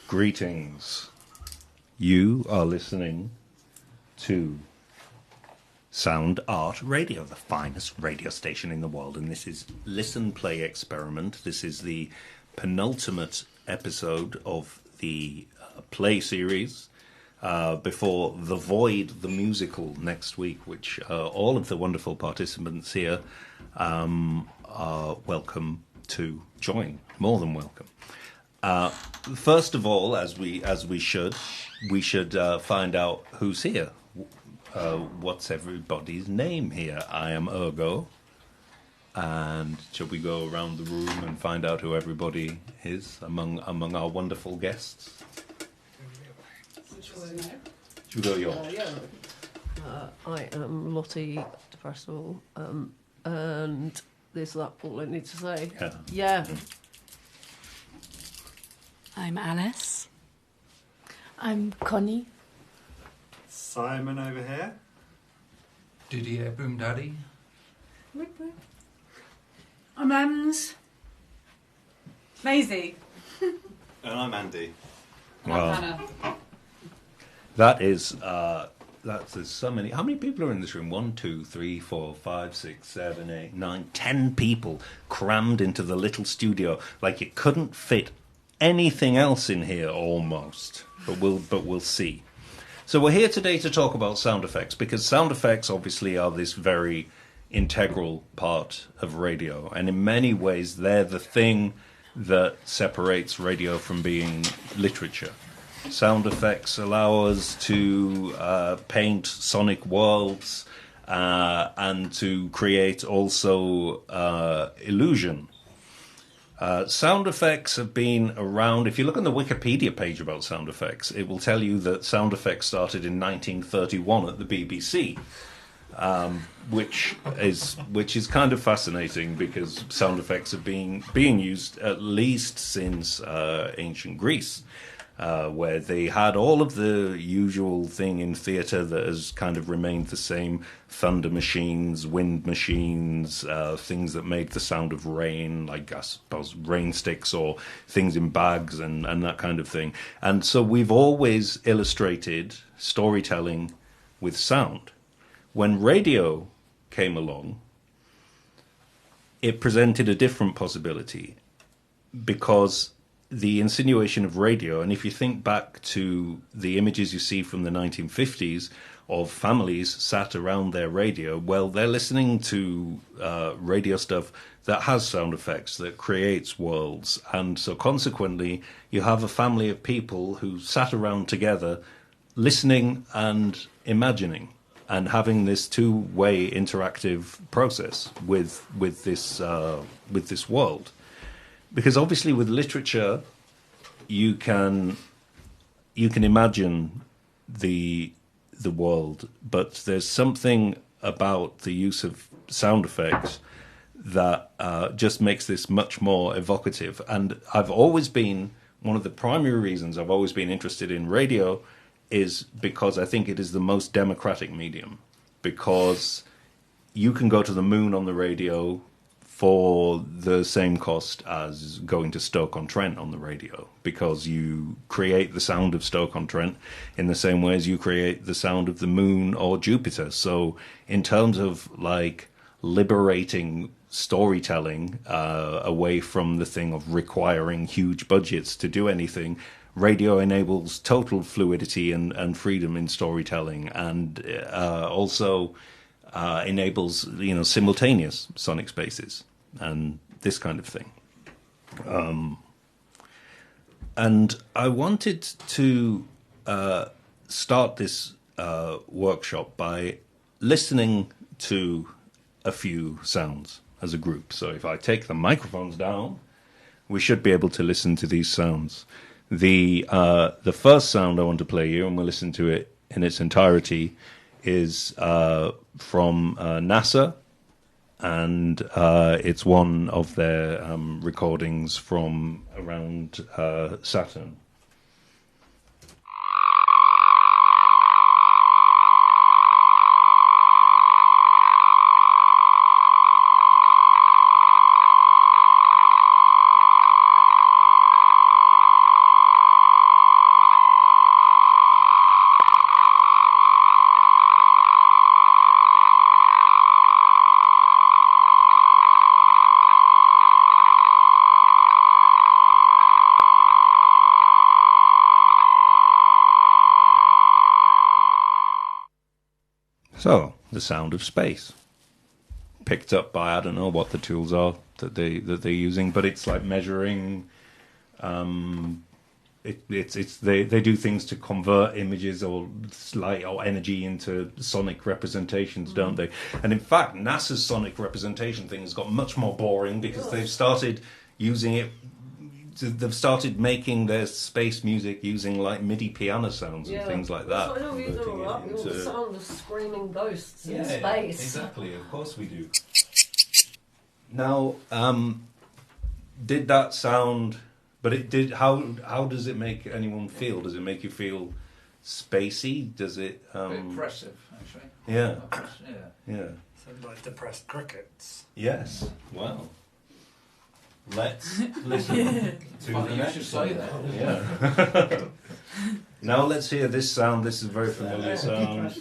Greetings. You are listening to Soundart Radio, the finest radio station in the world, and this is Listen Play Experiment. This is the penultimate episode of the play series before The Void, the musical, next week, which all of the wonderful participants here are welcome to join, more than welcome. First of all, as we should find out who's here. What's everybody's name here? I am Ergo, and shall we go around the room and find out who everybody is among our wonderful guests? Should we go yours? I am Lottie, first of all, and is that all I need to say? Yeah. I'm Alice. I'm Connie. Simon over here. Didier Boom Daddy. I'm Ems. Maisie. And I'm Andy. Well, Hannah. that's there's so many. How many people are in this room? 1, 2, 3, 4, 5, 6, 7, 8, 9, 10 people crammed into the little studio, like you couldn't fit anything else in here almost. But we'll see. So we're here today to talk about sound effects, because sound effects obviously are this very integral part of radio, and in many ways they're the thing that separates radio from being literature. Sound effects allow us to paint sonic worlds and to create also illusion. Sound effects have been around. If you look on the Wikipedia page about sound effects, it will tell you that sound effects started in 1931 at the BBC, which is kind of fascinating, because sound effects have been being used at least since ancient Greece, where they had all of the usual thing in theatre that has kind of remained the same: thunder machines, wind machines, things that made the sound of rain, like I suppose rain sticks or things in bags and that kind of thing. And so we've always illustrated storytelling with sound. When radio came along, it presented a different possibility, because the insinuation of radio, and if you think back to the images you see from the 1950s of families sat around their radio, well, they're listening to radio stuff that has sound effects, that creates worlds. And so consequently, you have a family of people who sat around together listening and imagining, and having this two-way interactive process with this world. Because obviously with literature, you can imagine the world, but there's something about the use of sound effects that just makes this much more evocative. And I've always been, one of the primary reasons I've always been interested in radio is because I think it is the most democratic medium, because you can go to the moon on the radio for the same cost as going to Stoke-on-Trent on the radio, because you create the sound of Stoke-on-Trent in the same way as you create the sound of the moon or Jupiter. So in terms of like liberating storytelling away from the thing of requiring huge budgets to do anything, radio enables total fluidity and freedom in storytelling, and also enables, simultaneous sonic spaces and this kind of thing. And I wanted to start this workshop by listening to a few sounds as a group. So if I take the microphones down, we should be able to listen to these sounds. The first sound I want to play here, and we'll listen to it in its entirety, is from NASA, and it's one of their recordings from around Saturn. So, the sound of space. Picked up by, I don't know what the tools are that they're using, but it's like measuring. They do things to convert images or light or energy into sonic representations, don't they? And in fact, NASA's sonic representation thing has got much more boring because they've started using it. They've started making their space music using like MIDI piano sounds and things like that. I know you do all that. You want the sound of screaming ghosts in space. Exactly, of course we do. Now, did that sound? But it did. How does it make anyone feel? Does it make you feel spacey? Does it? Impressive, actually. Yeah. Yeah. Sounds like depressed crickets. Yes. Well, let's listen to Funny the you next should song. say that. Yeah. Now let's hear this sound. This is a very familiar sound.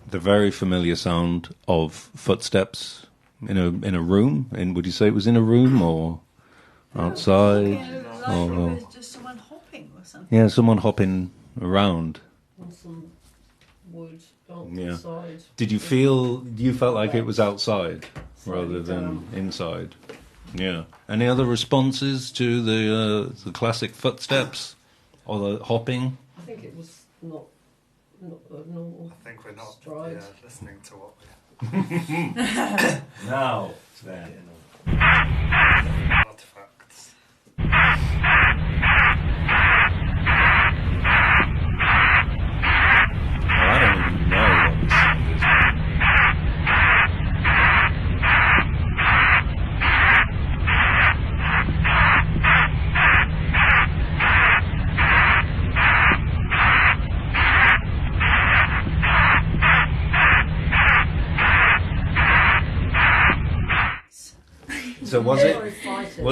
The very familiar sound of footsteps in a room. And would you say it was in a room or outside? Like it was just someone hopping or something. Yeah, someone hopping around. And some wood Yeah. outside. Did you feel? You felt like it was outside rather than inside. Yeah. Any other responses to the classic footsteps or the hopping? I think it was not normal. I think we're not Stride. listening to what we're... Now then. Artifacts. I don't even know what this sound is. So was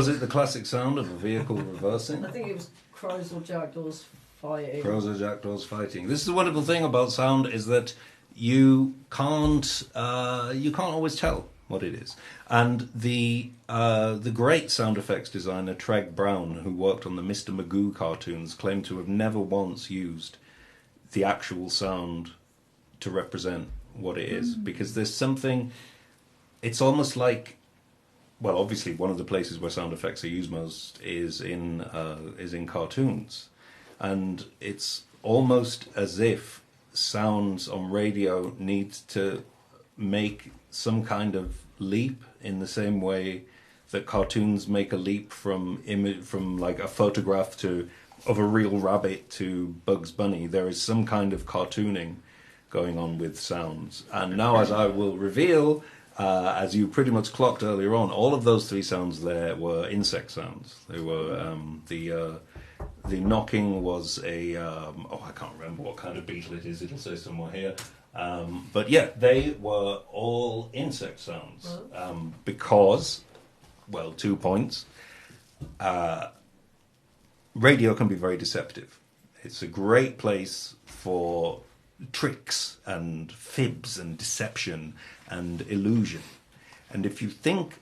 it the classic sound of a vehicle reversing? I think it was crows or jackdaws fighting. Crows or jackdaws fighting. This is the wonderful thing about sound is that you can't always tell what it is. And the great sound effects designer Treg Brown, who worked on the Mr. Magoo cartoons, claimed to have never once used the actual sound to represent what it is, because there's something. It's almost like. Well, obviously, one of the places where sound effects are used most is in cartoons, and it's almost as if sounds on radio need to make some kind of leap in the same way that cartoons make a leap from like a photograph of a real rabbit to Bugs Bunny. There is some kind of cartooning going on with sounds, and now, as I will reveal. As you pretty much clocked earlier on, all of those three sounds there were insect sounds. They were the knocking was a I can't remember what kind of beetle it is. It'll say somewhere here. But yeah, they were all insect sounds because, well, 2 points. Radio can be very deceptive. It's a great place for tricks and fibs and deception and illusion. And if you think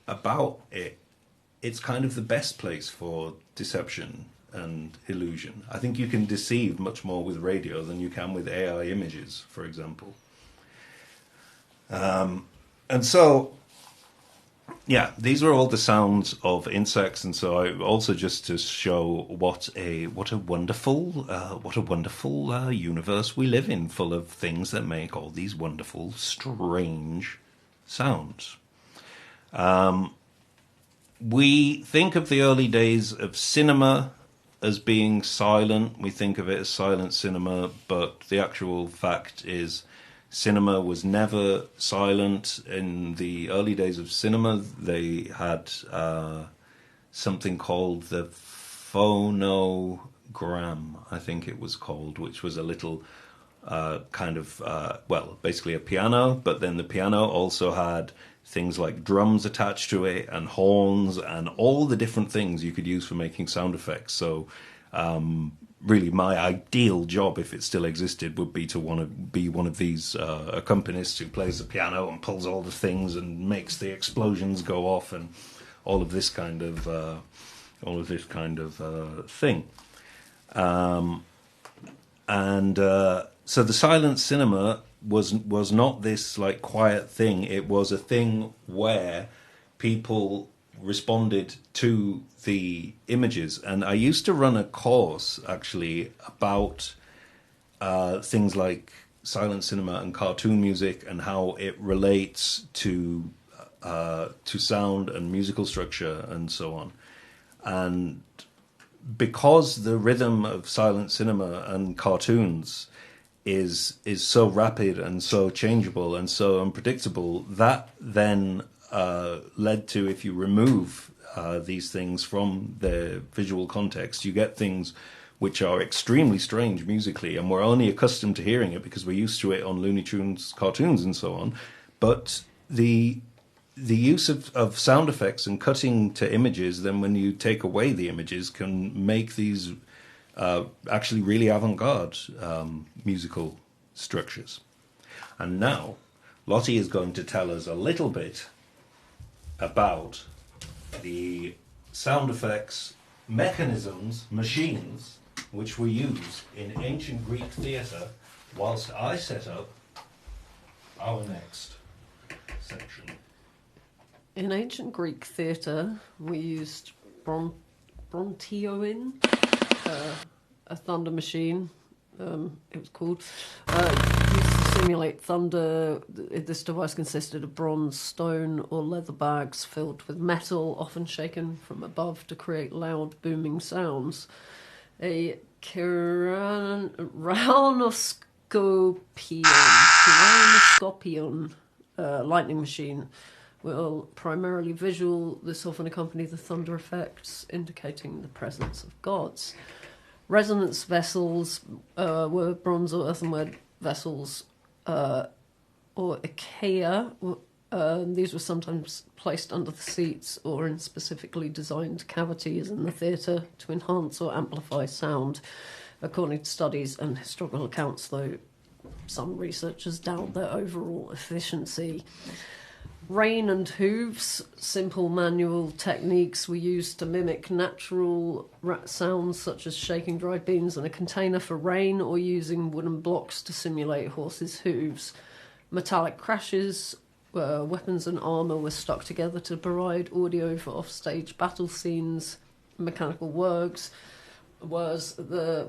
about it, it's kind of the best place for deception and illusion. I think you can deceive much more with radio than you can with AI images, for example. And so, yeah, these were all the sounds of insects, and so I also just to show what a wonderful universe we live in, full of things that make all these wonderful, strange sounds. We think of the early days of cinema as being silent. We think of it as silent cinema, but the actual fact is cinema was never silent. In the early days of cinema, they had something called the phonogram, I think it was called, which was a little basically a piano, but then the piano also had things like drums attached to it and horns and all the different things you could use for making sound effects. So really my ideal job, if it still existed, would be to want to be one of these accompanists who plays the piano and pulls all the things and makes the explosions go off and all of this kind of thing. So the silent cinema was not this like quiet thing. It was a thing where people responded to the images. And I used to run a course actually about things like silent cinema and cartoon music and how it relates to sound and musical structure and so on. And because the rhythm of silent cinema and cartoons is so rapid and so changeable and so unpredictable, that then led to, if you remove these things from their visual context, you get things which are extremely strange musically, and we're only accustomed to hearing it because we're used to it on Looney Tunes cartoons and so on. But the use of sound effects and cutting to images, then when you take away the images, can make these actually really avant-garde musical structures. And now Lottie is going to tell us a little bit about the sound effects mechanisms, machines, which were used in ancient Greek theatre, whilst I set up our next section. In ancient Greek theatre, we used brontoin, a thunder machine, it was called, used to simulate thunder. This device consisted of bronze, stone or leather bags filled with metal, often shaken from above to create loud booming sounds. A tyrannoscopion lightning machine. Well, primarily visual, this often accompanied the thunder effects, indicating the presence of gods. Resonance vessels were bronze or earthenware vessels, or achaia. These were sometimes placed under the seats or in specifically designed cavities in the theatre to enhance or amplify sound. According to studies and historical accounts, though, some researchers doubt their overall efficiency. Rain and hooves, simple manual techniques were used to mimic natural sounds such as shaking dried beans in a container for rain or using wooden blocks to simulate horses' hooves. Metallic crashes, weapons and armour were stuck together to provide audio for off-stage battle scenes. Mechanical works was the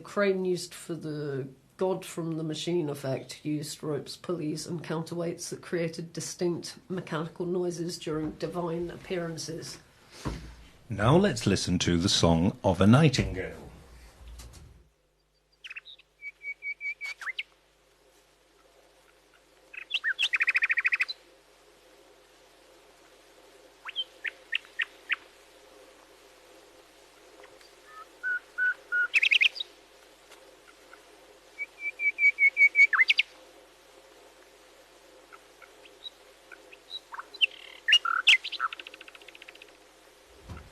crane used for the God from the machine effect, used ropes, pulleys and counterweights that created distinct mechanical noises during divine appearances. Now let's listen to the Song of a Nightingale.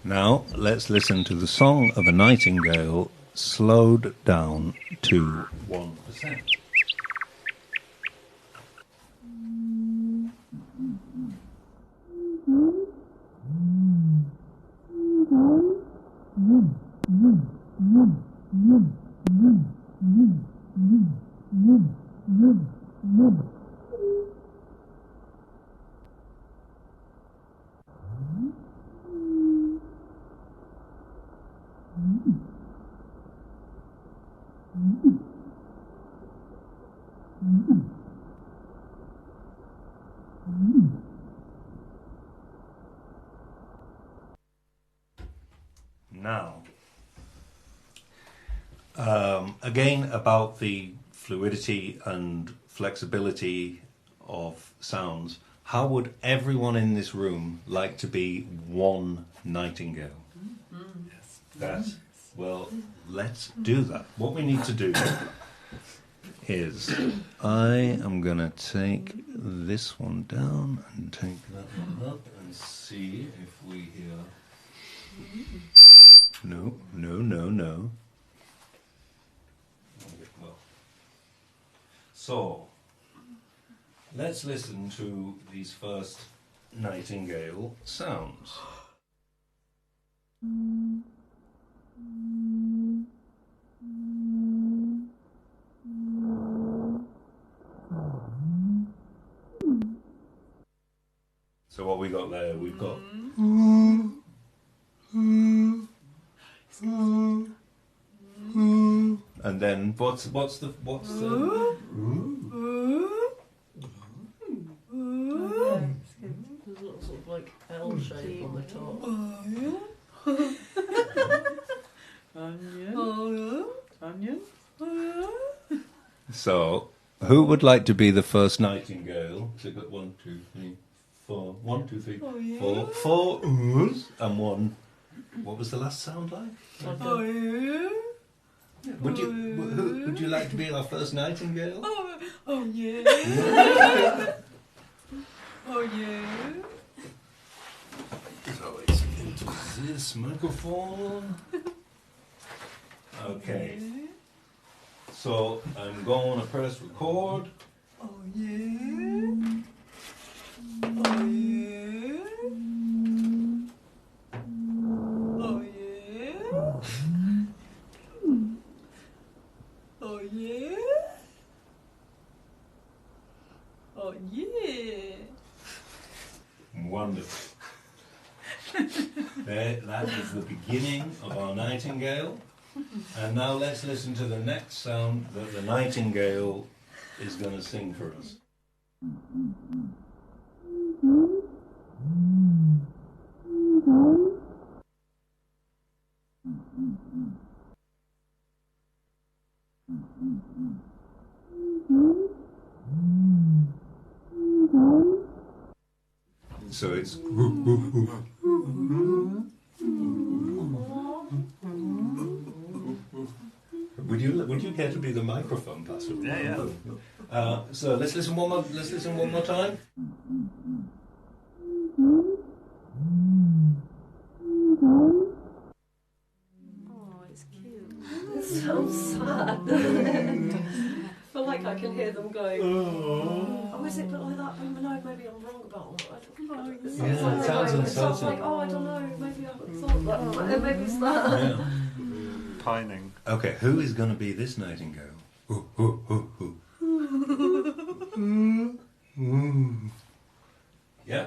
Now, let's listen to the Song of a Nightingale slowed down to 1%. Now, again about the fluidity and flexibility of sounds, how would everyone in this room like to be one nightingale? Yes. Well, let's do that. What we need to do is I am going to take this one down and take that one up and see if we hear... No. Well, so let's listen to these first nightingale sounds. So what we got there? We've got and then what's the There's a little sort of like L shape on the top. Onion. So who would like to be the first nightingale? So we've got 1, 2, 3, 4. 1, 2, 3, 4. 4 oohs and 1. What was the last sound like? Would you like to be our first nightingale? Oh yeah. Oh yeah. So it's into this microphone. Okay. So I'm going to press record. Oh yeah. Oh yeah. Oh yeah. Oh yeah. Oh yeah. Wonderful. That is the beginning of our nightingale. And now let's listen to the next sound that the nightingale is going to sing for us. So it's Would you care to be the microphone passer? Yeah. So let's listen one more time. Oh, it's cute. It sounds sad. I feel like I can hear them going. Oh, is it a bit like that? No, maybe I'm wrong about that. I don't know. It sounds like it sounds it sounds like, insulting. oh, I don't know. Maybe I haven't thought that. Maybe it's that. Yeah. Pining. Okay, who is going to be this nightingale? Yeah.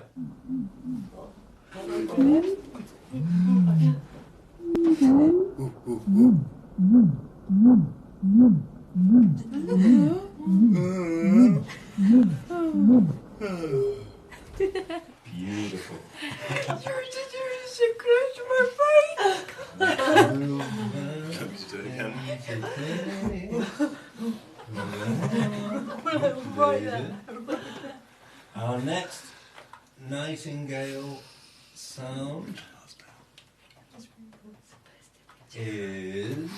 Beautiful. Our next nightingale sound is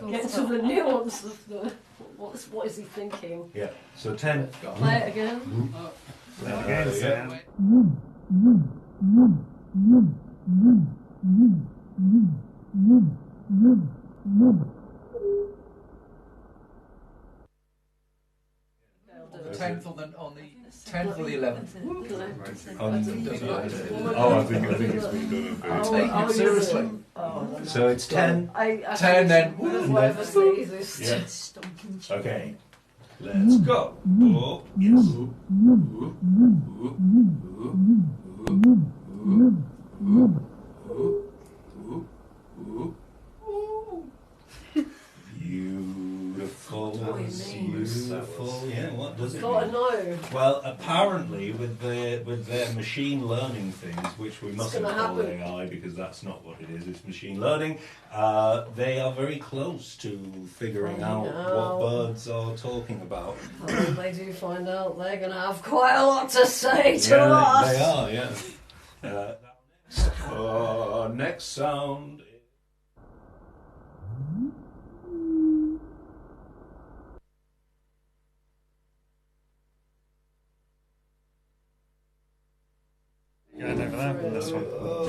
Get to the nuance of the what is he thinking? yeah. So 10. Play it again. Yeah. On the 10th on the 10th or the 11th. Oh, I think it's been done. Take it seriously. So it's 10. 10 then. Whatever's the easiest. Yeah. Okay. Let's go. Oh, yes. Beautiful. Beautiful. Yeah, what does it Gotta mean? know. Well, apparently, with their machine learning things, which we mustn't gonna call happen. AI because that's not what it is. It's machine learning. They are very close to figuring out what birds are talking about. When they do find out, they're gonna have quite a lot to say to Yeah, us. they are. Yeah. Next sound. Going over there on this one.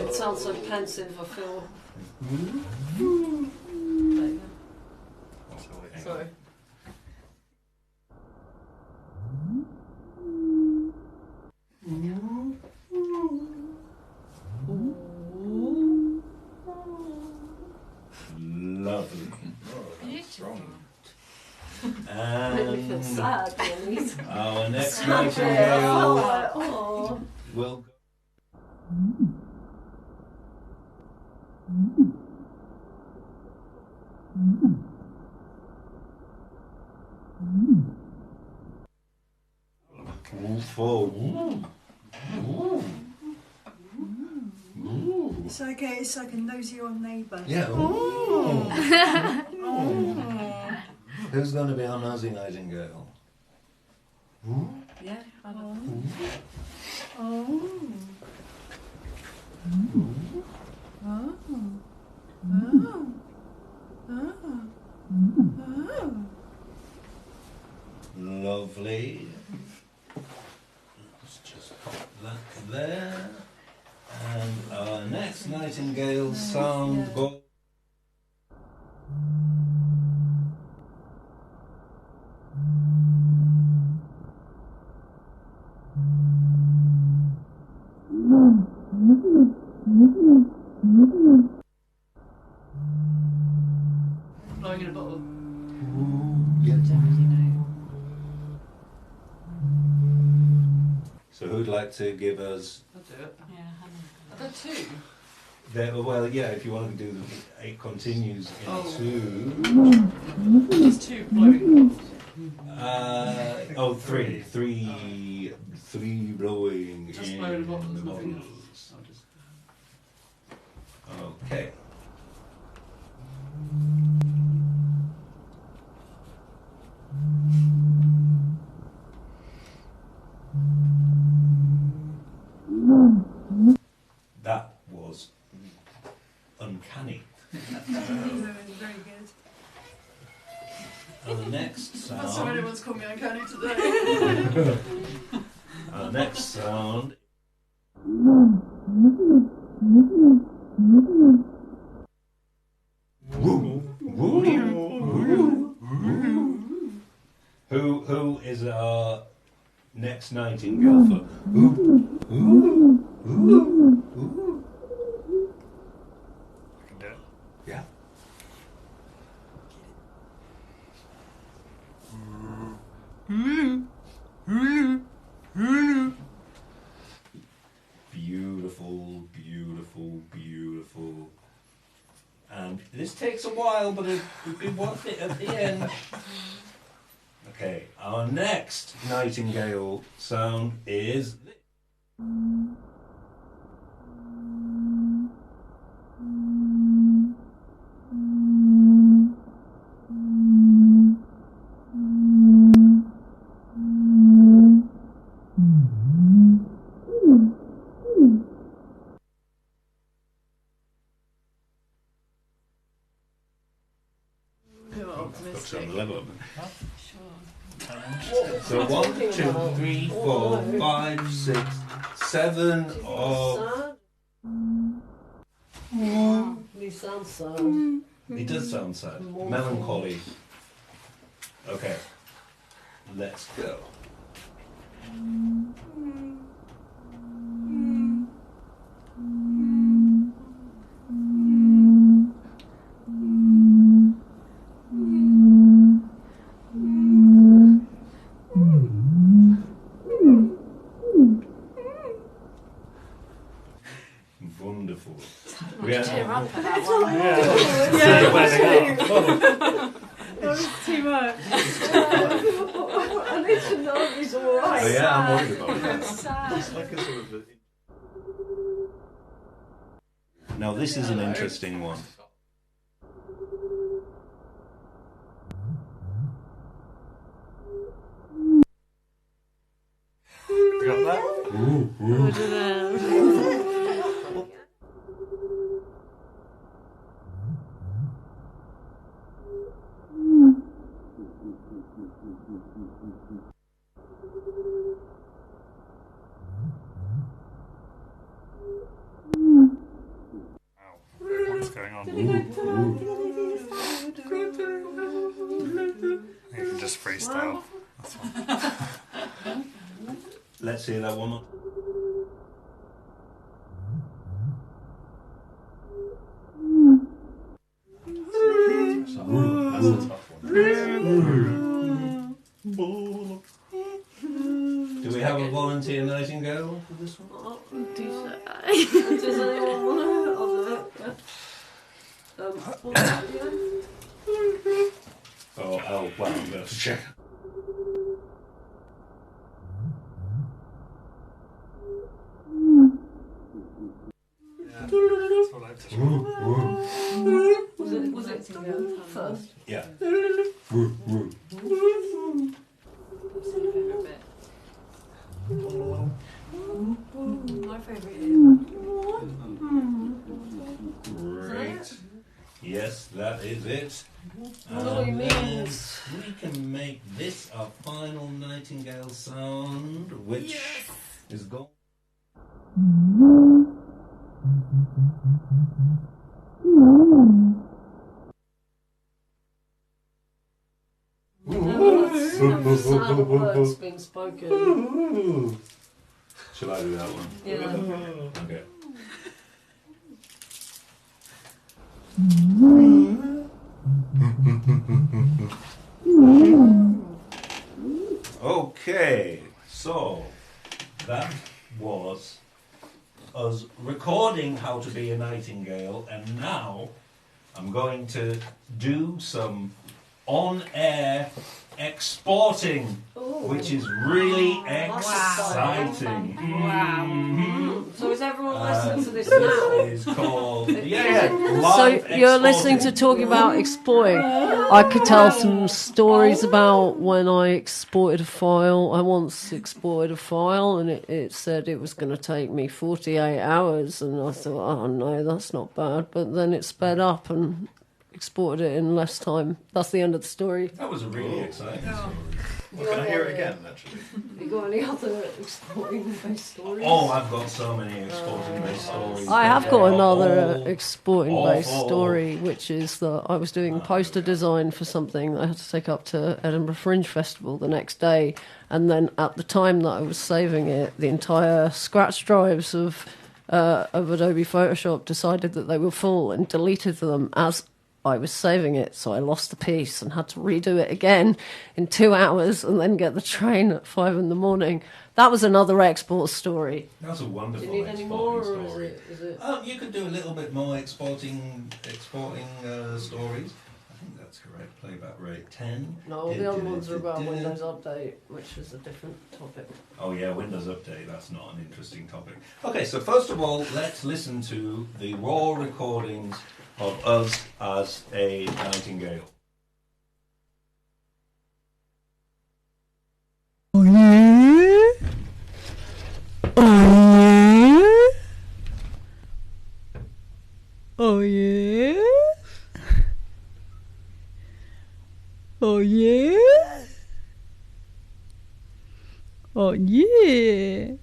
It sounds so pensive, I feel. There you go. Sorry. Lovely. Beautiful. Made me feel And sad, really. our next Oh, nightingale like, oh. will go. It's like a nosy old neighbour. Yeah. Who's going to be our nosy nightingale? Yeah. Lovely. Let's just pop that there. And our next nightingale sound goes. Blowing in a bottle. So who'd like to give us? I'll do it. Yeah. Are there two? Well, yeah. If you want to do it continues into. There's two blowing bottles. Three blowing Just in blow in a bottle, the there's nothing bottles. I'll just... Okay. That was uncanny. Very good. Our next That's how sound. anyone's called me uncanny today. Our next sound. Who is our next nightingale for? I can do it. Yeah. Beautiful, beautiful, beautiful. And this takes a while, but it'll be worth it at the end. Okay, our next nightingale sound is. So 1, 2, 3, 4, 5, 6, 7 of. You sound sad. It does sound sad. Melancholy. Okay. Let's go. Wonderful. Cheer up for that one. That was too much. I need to know if he's alright. Oh, yeah, I'm worried about that. Sad. It's like a sort of. Now, this is an interesting one. You got that? You can just freestyle. That's fine. Let's hear that one more. That's a tough one. Do we have a volunteer nightingale for this one? Does anyone want to? Oh, well, I'm going to check. That's what I like to show. Was it first? Yeah. My favourite is. Great. Yes, that is it. Lolly And then means. we can make this our final nightingale sound, which is going. The sound of words being spoken. Shall I do that one? Yeah. Okay. Okay, so that was us recording How to Be a Nightingale, and now I'm going to do some on-air exporting, which is really exciting. So is everyone listening to this This now? is called So live you're listening to exporting. talking about exporting. I could tell some stories about when I exported a file. I once exported a file and it said it was going to take me 48 hours, and I thought, oh no, that's not bad. But then it sped up and exported it in less time. That's the end of the story. That was a really exciting story. Well, can I hear it again, actually? You got any other exporting-based stories? Oh, I've got so many exporting-based stories. I have got another Oh, exporting-based oh. story, which is that I was doing poster design for something that I had to take up to Edinburgh Fringe Festival the next day, and then at the time that I was saving it, the entire scratch drives of Adobe Photoshop decided that they were full and deleted them as I was saving it, so I lost the piece and had to redo it again in 2 hours and then get the train at 5 in.the morning. That was another export story. That's a wonderful Do you need any more, exporting or story. is it? You could do a little bit more exporting stories. I think that's correct. Playback rate 10. No, the other ones are about Windows Update, which is a different topic. Oh yeah, Windows Update, that's not an interesting topic. Okay, so first of all, let's listen to the raw recordings of us as a nightingale. Oh yeah? Oh yeah? Oh yeah? Oh yeah?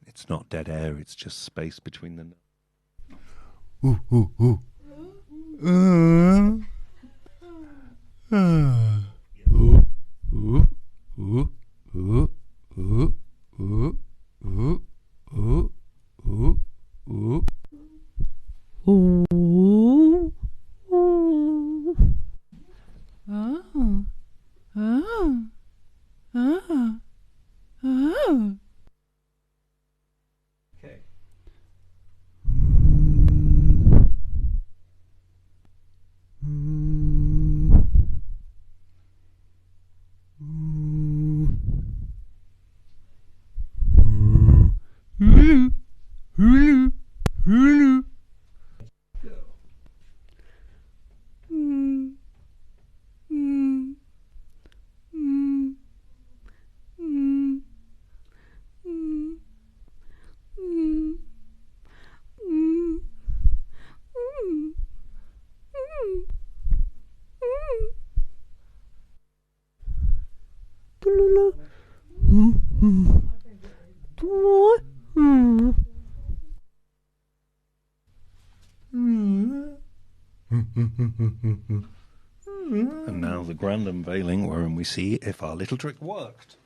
It's not dead air, it's just space between the notes. Ooh, ooh, ooh. Ooh, ooh, ooh, ooh, ooh, ooh, ooh, ooh, ooh, ooh. Ooh. Ooh. Oh. Oh. Oh. Oh. Okay. Hulu, hulu, hulu. Go. Mm. Mm. Mm. Mm. Mm. Mm. Mm. Mm. Mm. And now the grand unveiling, wherein we see if our little trick worked.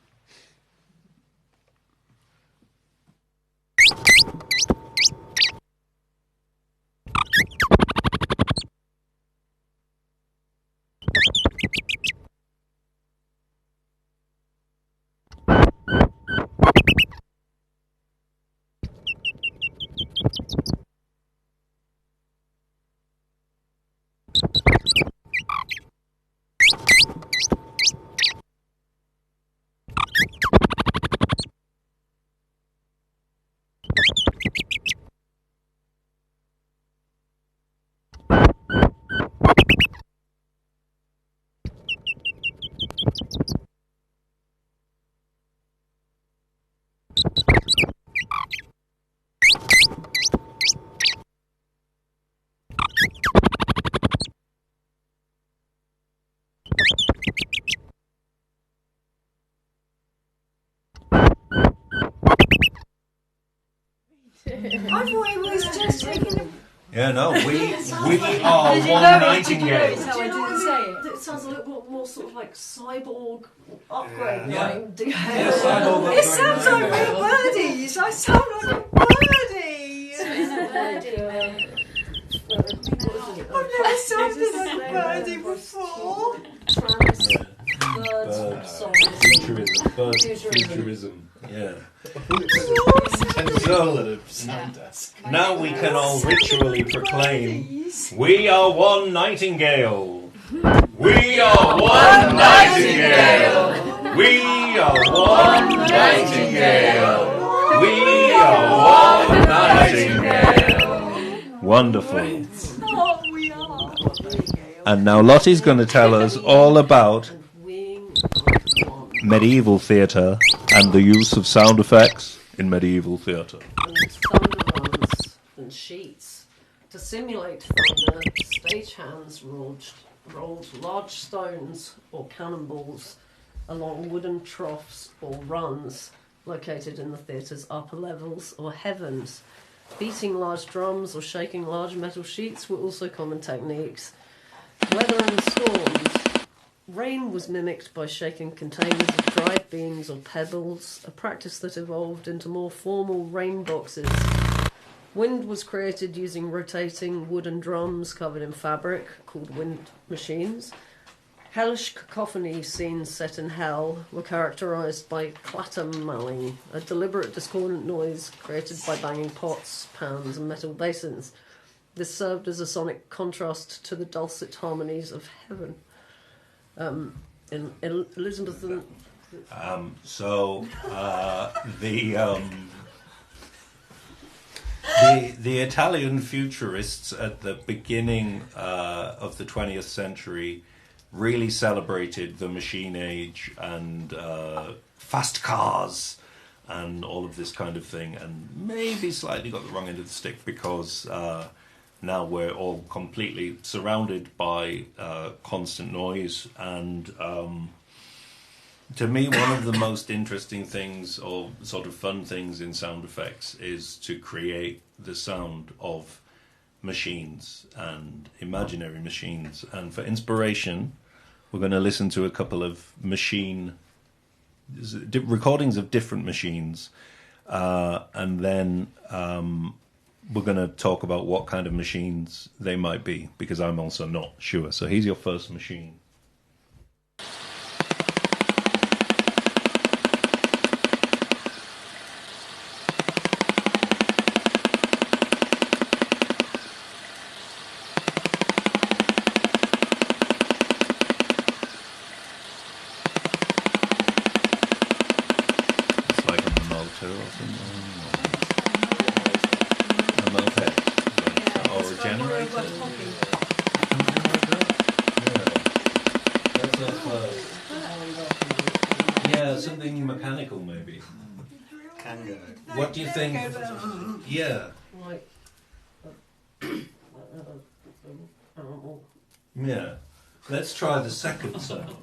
I thought he was just taking a... Yeah, no, we Did are you one know it? nightingale. Did you know it? So I didn't say it. It sounds a little bit more sort of like cyborg upgrade. Yeah. Like, cyborg It sounds like real birdies. I sound like a birdie. I've never sounded like a birdie before. Futurism. Yeah. Control at a sound desk. Now we can all ritually proclaim, we are one nightingale. We are one nightingale. We are one nightingale. We are one nightingale. Wonderful. And now Lottie's going to tell us all about medieval theatre and the use of sound effects in medieval theatre. And thunder runs and sheets. To simulate thunder, stagehands rolled large stones or cannonballs along wooden troughs or runs located in the theatre's upper levels or heavens. Beating large drums or shaking large metal sheets were also common techniques. Weather and storms. Rain was mimicked by shaking containers of dried beans or pebbles, a practice that evolved into more formal rain boxes. Wind was created using rotating wooden drums covered in fabric, called wind machines. Hellish cacophony scenes set in hell were characterised by clattermalling, a deliberate discordant noise created by banging pots, pans and metal basins. This served as a sonic contrast to the dulcet harmonies of heaven. In Elizabethan... The Italian futurists at the beginning of the 20th century really celebrated the machine age and fast cars and all of this kind of thing, and maybe slightly got the wrong end of the stick because now we're all completely surrounded by constant noise. And to me, one of the most interesting things or sort of fun things in sound effects is to create the sound of machines and imaginary machines. And for inspiration, we're going to listen to a couple of recordings of different machines, and then we're going to talk about what kind of machines they might be, because I'm also not sure. So here's your first machine. It's like a motor or something. A moped. Or a generator. That's our first. Yeah, something mechanical maybe. Kango. What do you think? Yeah. Like... Yeah. Let's try the second sound.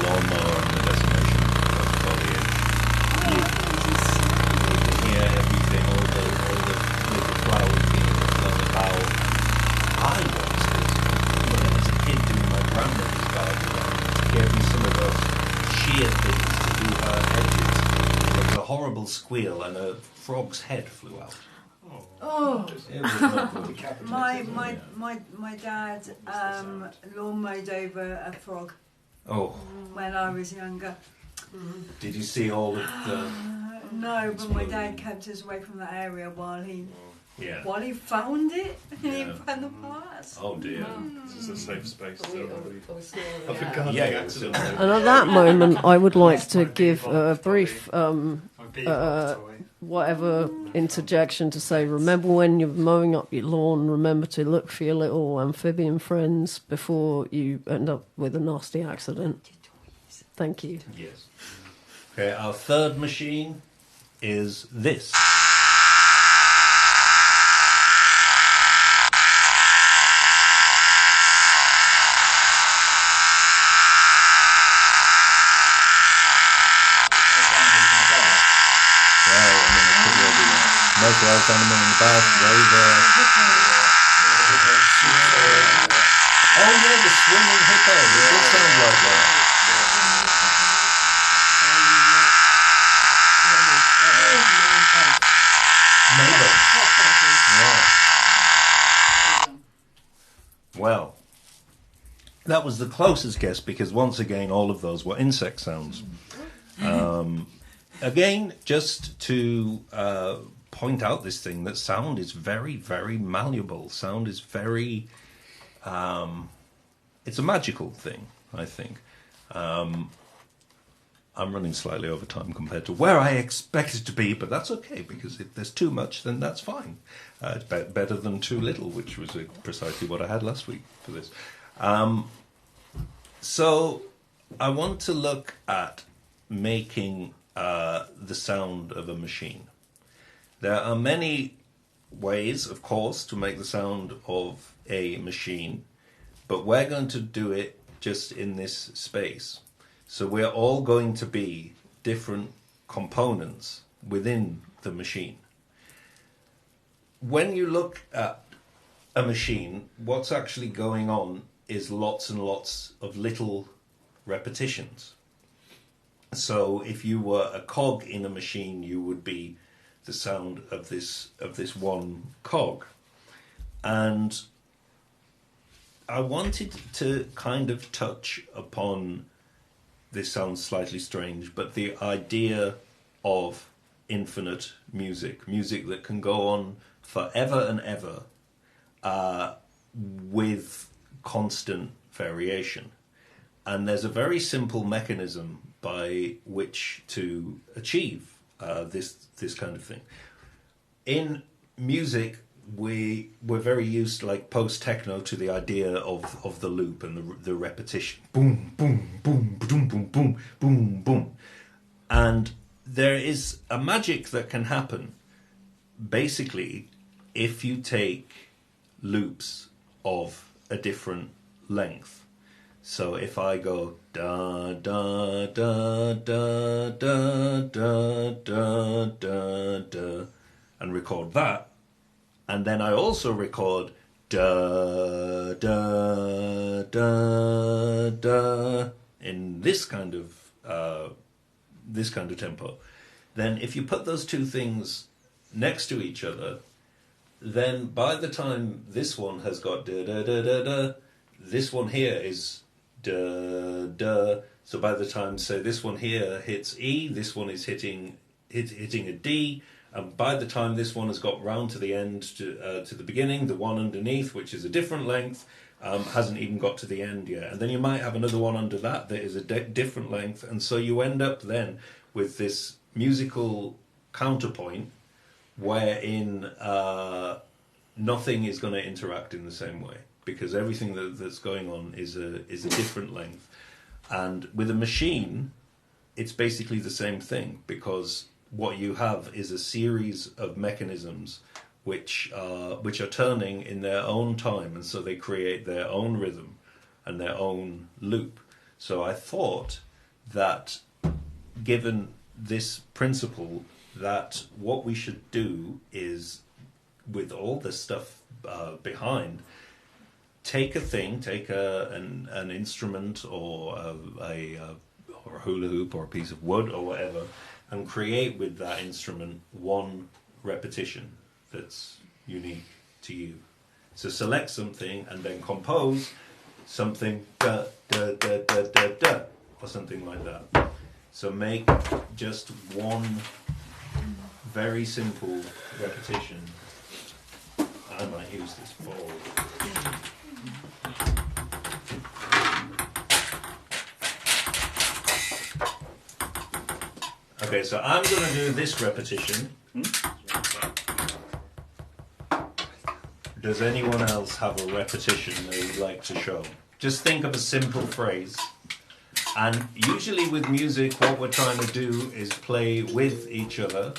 lawnmower and the decimation of foliage. Yeah, everything, all the little flowers being on the bough. I once did, when I was a kid doing my grandmother's garden, gave me some of those shear things to do her edges. And there was a horrible squeal and a frog's head flew out. Oh, It was not good. my dad lawn mowed over a frog Oh, when I was younger. did you see all of the... No, but my dad kept us away from that area while he Yeah. found it. He Yeah. found the parts. Oh dear. This is a safe space. Are we still- I forgot. Yeah, yeah, it's still And at that moment, I would like to give a brief whatever interjection to say, remember when you're mowing up your lawn, remember to look for your little amphibian friends before you end up with a nasty accident. Thank you. Yes. Okay, our third machine is this. Well, I mean, it could well be that. Most wild animal in the bath, rover. Oh yeah, the swimming hippo. It does sound like that. Maybe. Yeah. Well, that was the closest guess because once again, all of those were insect sounds. Again, just to point out this thing, that sound is very, very malleable. Sound is very... it's a magical thing, I think. I'm running slightly over time compared to where I expected to be, but that's okay, because if there's too much, then that's fine. It's better than too little, which was precisely what I had last week for this. So I want to look at making the sound of a machine. There are many ways, of course, to make the sound of a machine, but we're going to do it just in this space. So we're all going to be different components within the machine. When you look at a machine, what's actually going on is lots and lots of little repetitions. So if you were a cog in a machine, you would be the sound of this one cog. And I wanted to kind of touch upon, this sounds slightly strange, but the idea of infinite music that can go on forever and ever with constant variation. And there's a very simple mechanism by which to achieve this kind of thing. In music, we're very used, like post-techno, to the idea of the loop and the repetition. Boom, boom, boom, boom, boom, boom, boom, boom. And there is a magic that can happen, basically, if you take loops of a different length. So if I go da da da da da da da da da and record that, and then I also record da da da da in this kind of tempo, then if you put those two things next to each other, then by the time this one has got da da da da da, this one here is da da. So by the time, say, this one here hits E, this one is hitting a D. And by the time this one has got round to the end, to the beginning, the one underneath, which is a different length, hasn't even got to the end yet. And then you might have another one under that is a different length. And so you end up then with this musical counterpoint wherein nothing is going to interact in the same way, because everything that's going on is a different length. And with a machine, it's basically the same thing, because what you have is a series of mechanisms which are turning in their own time, and so they create their own rhythm and their own loop. So I thought that given this principle, that what we should do is, with all the stuff behind, take an instrument or a hula hoop or a piece of wood or whatever, and create with that instrument one repetition that's unique to you. So select something and then compose something da da da da da da or something like that. So make just one very simple repetition. I might use this ball. Okay, so I'm going to do this repetition. Does anyone else have a repetition they would like to show? Just think of a simple phrase. And usually with music, what we're trying to do is play with each other.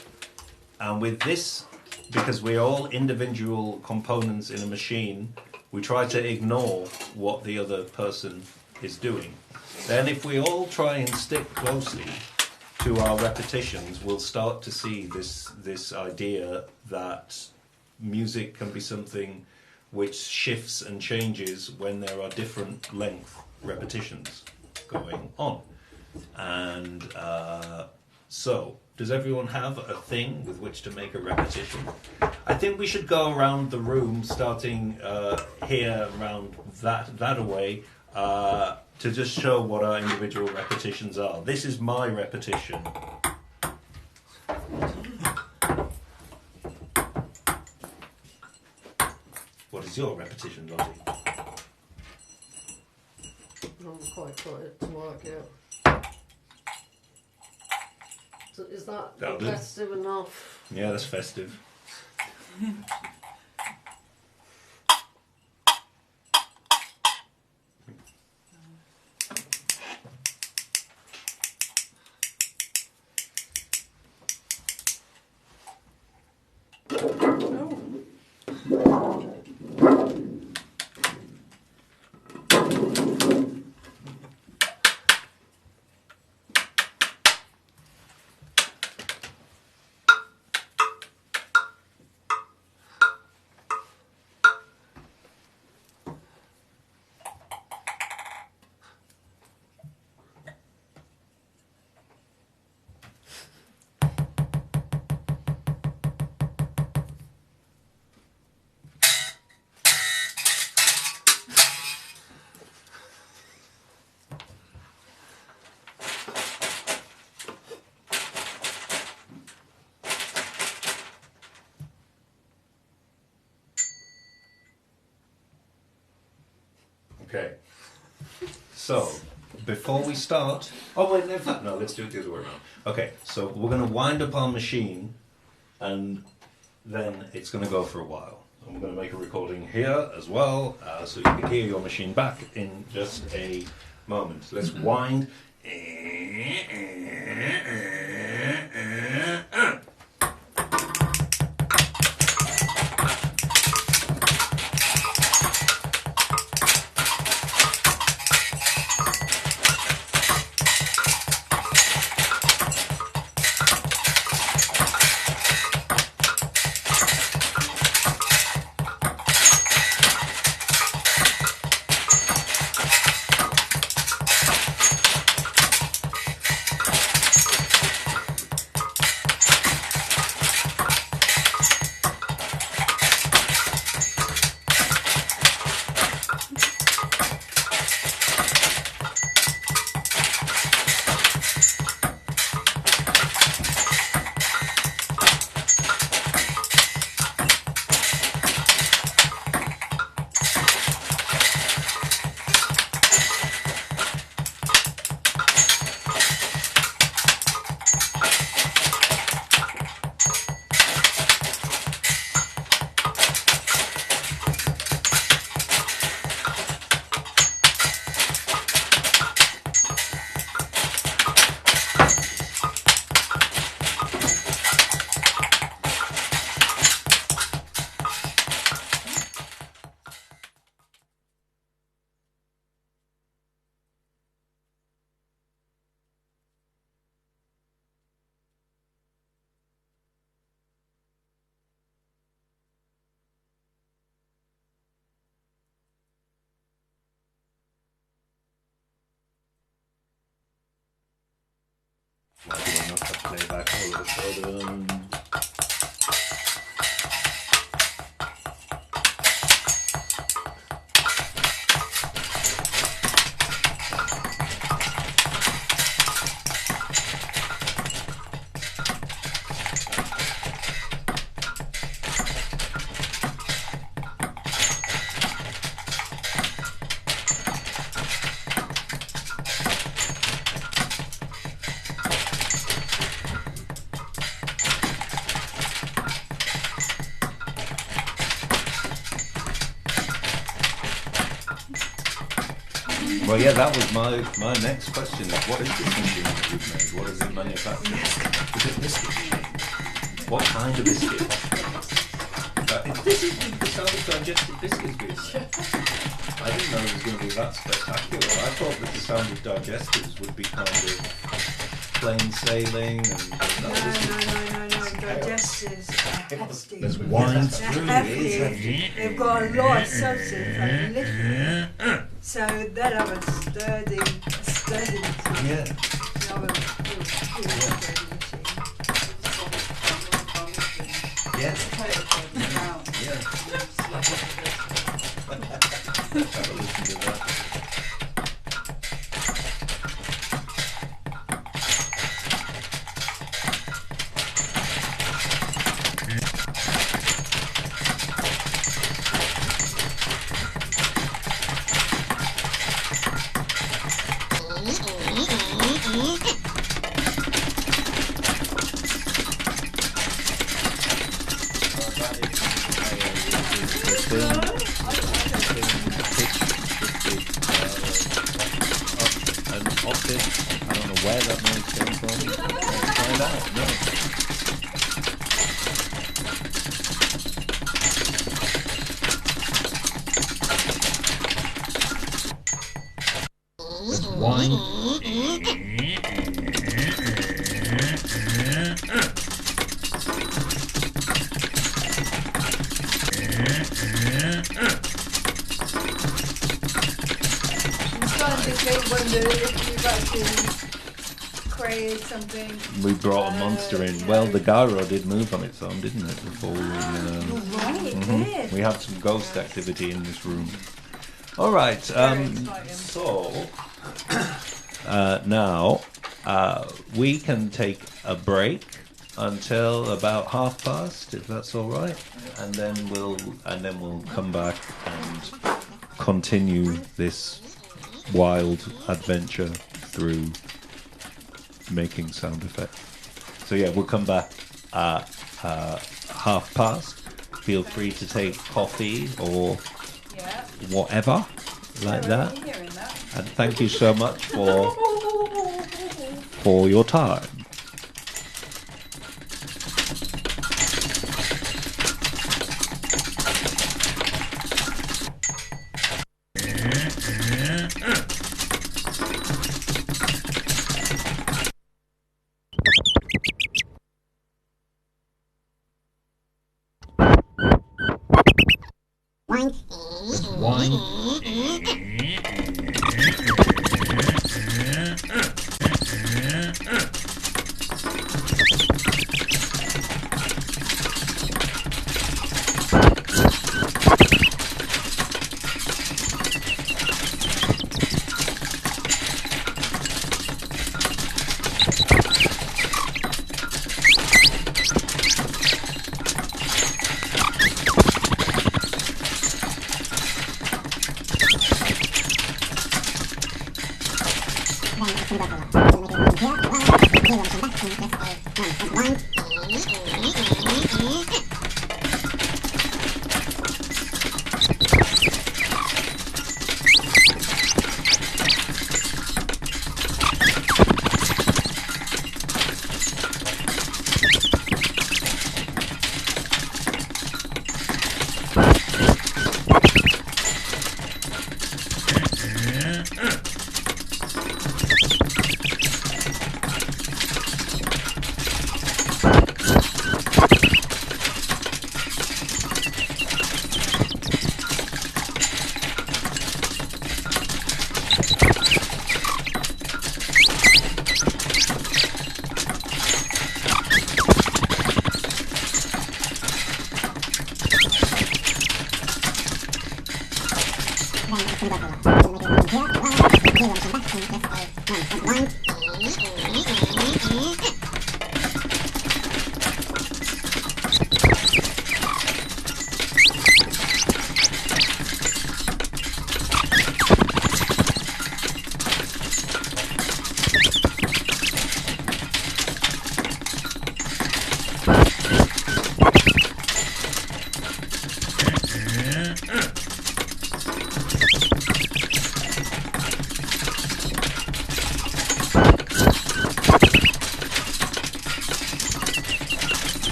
And with this, because we're all individual components in a machine, we try to ignore what the other person is doing. Then if we all try and stick closely to our repetitions, we'll start to see this idea that music can be something which shifts and changes when there are different length repetitions going on. And so, does everyone have a thing with which to make a repetition? I think we should go around the room, starting here, around that away, to just show what our individual repetitions are. This is my repetition. What is your repetition, Lottie? I'm quite quiet to work out. So is that That'll do. festive enough? Yeah, that's festive. Okay. So, before we start... Oh, wait, in fact, no, let's do it the other way around. Okay, so we're going to wind up our machine, and then it's going to go for a while. And we're going to make a recording here as well, so you can hear your machine back in just a moment. Let's wind... Why do I not have playback all of a sudden? Well, yeah, that was my next question. What is this machine that you've made? What is it manufactured? Is it a biscuit machine? What kind of biscuit? This is the sound of digested biscuits being made. I didn't know it was going to be that spectacular. I thought that the sound of digestives would be kind of plain sailing and... No. Digestives are hefty. There's wine. They're hefty. They've got a lot of substance and liquid. So that have a sturdy machine. Yeah. They have a really sturdy machine. Yeah. Have a listen to that. I don't know where that noise came from. Let's find out. No. Wine. If you've actually created something. We brought a monster in. Well, the gyro did move on its own, didn't it? Before we. Right, We have some ghost activity in this room. All right. So now we can take a break until about past, if that's all right, and then we'll come back and continue this wild adventure through making sound effects. So yeah, we'll come back at past. Feel free to take coffee or whatever like that. And thank you so much for your time.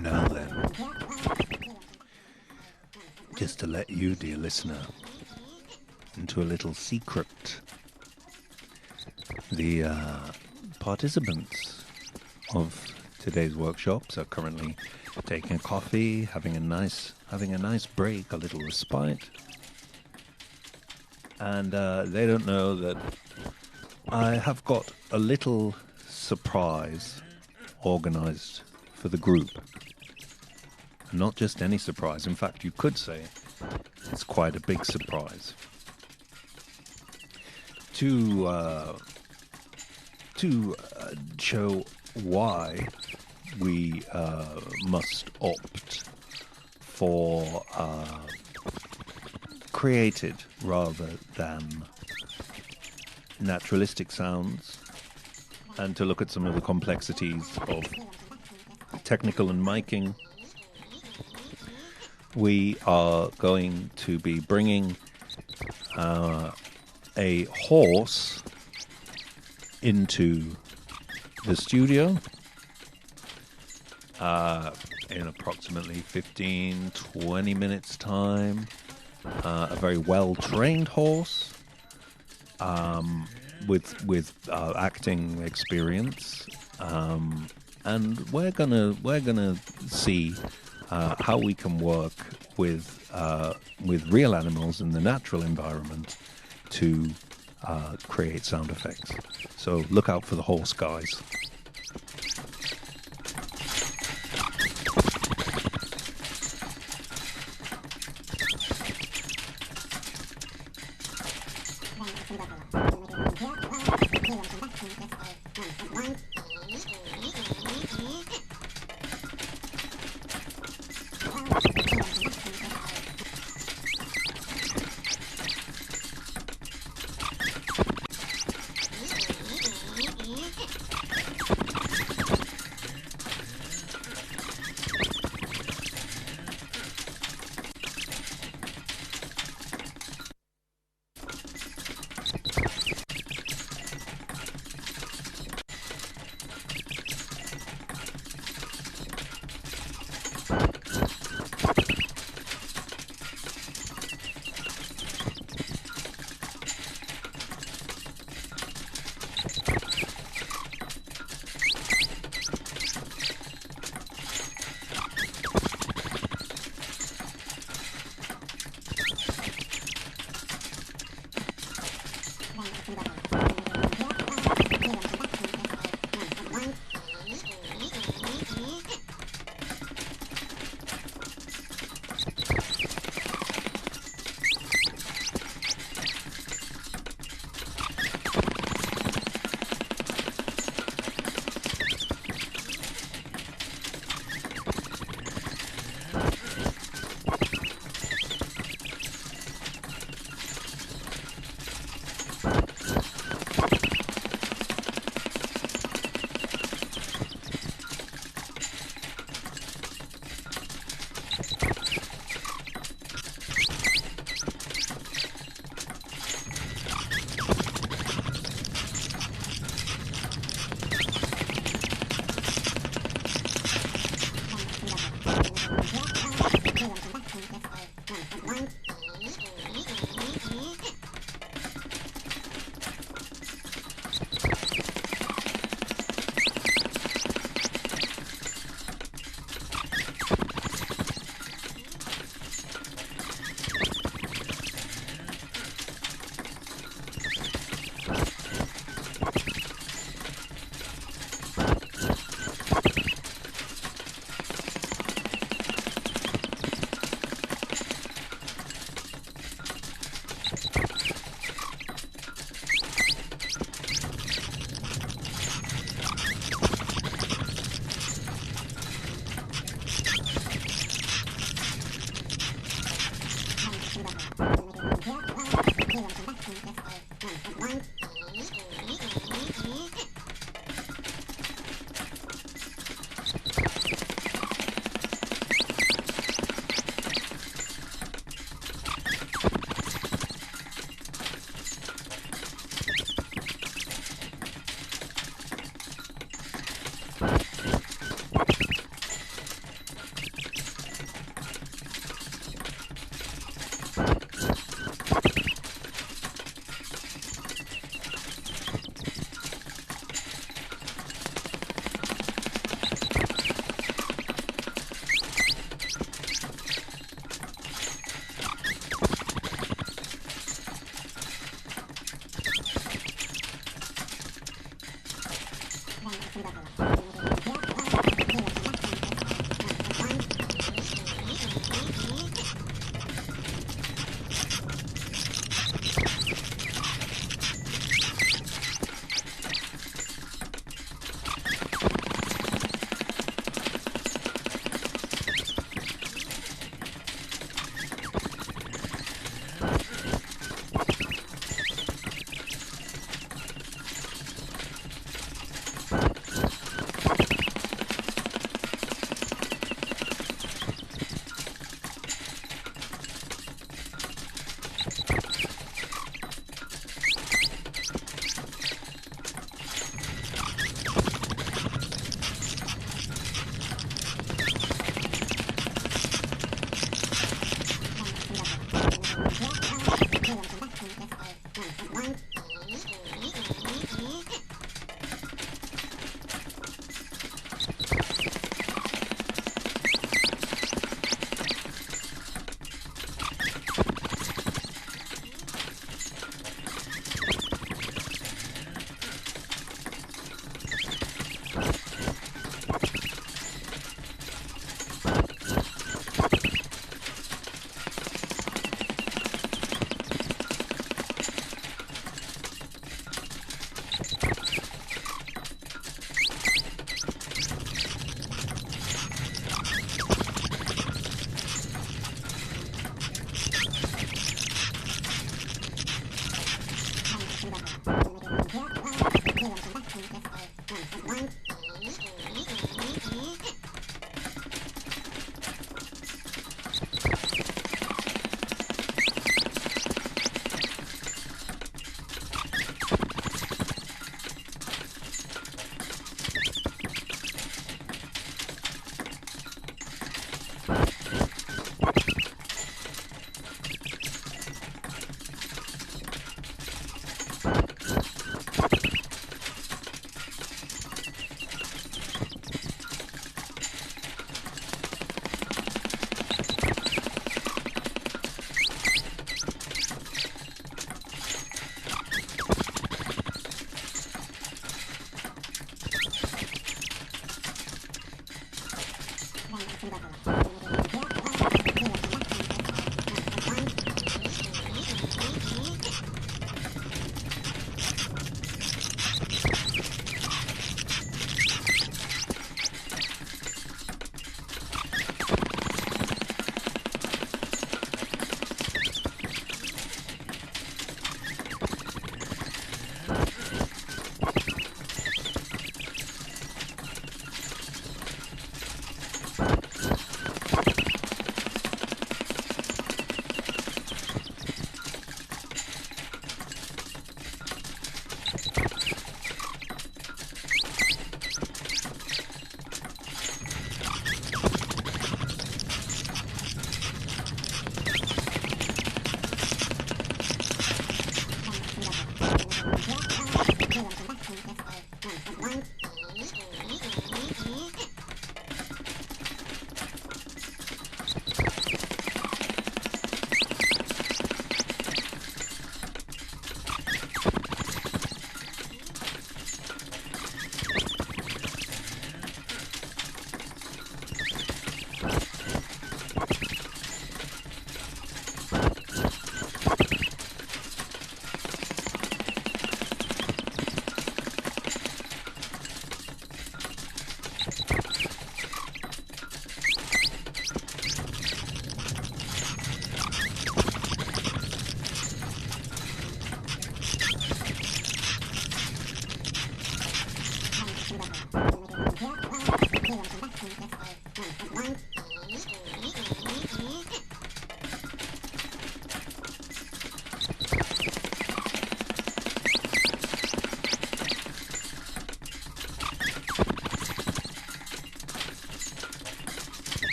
Now then, just to let you, dear listener, into a little secret. The participants of today's workshops are currently taking a coffee, having a nice break, a little respite, and they don't know that I have got a little surprise organised for the group. Not just any surprise. In fact, you could say it's quite a big surprise. To show why we must opt for created rather than naturalistic sounds, and to look at some of the complexities of technical and miking, we are going to be bringing a horse into the studio in approximately 15-20 minutes time. A very well-trained horse with acting experience, and we're gonna see how we can work with real animals in the natural environment to create sound effects. So look out for the horse, guys.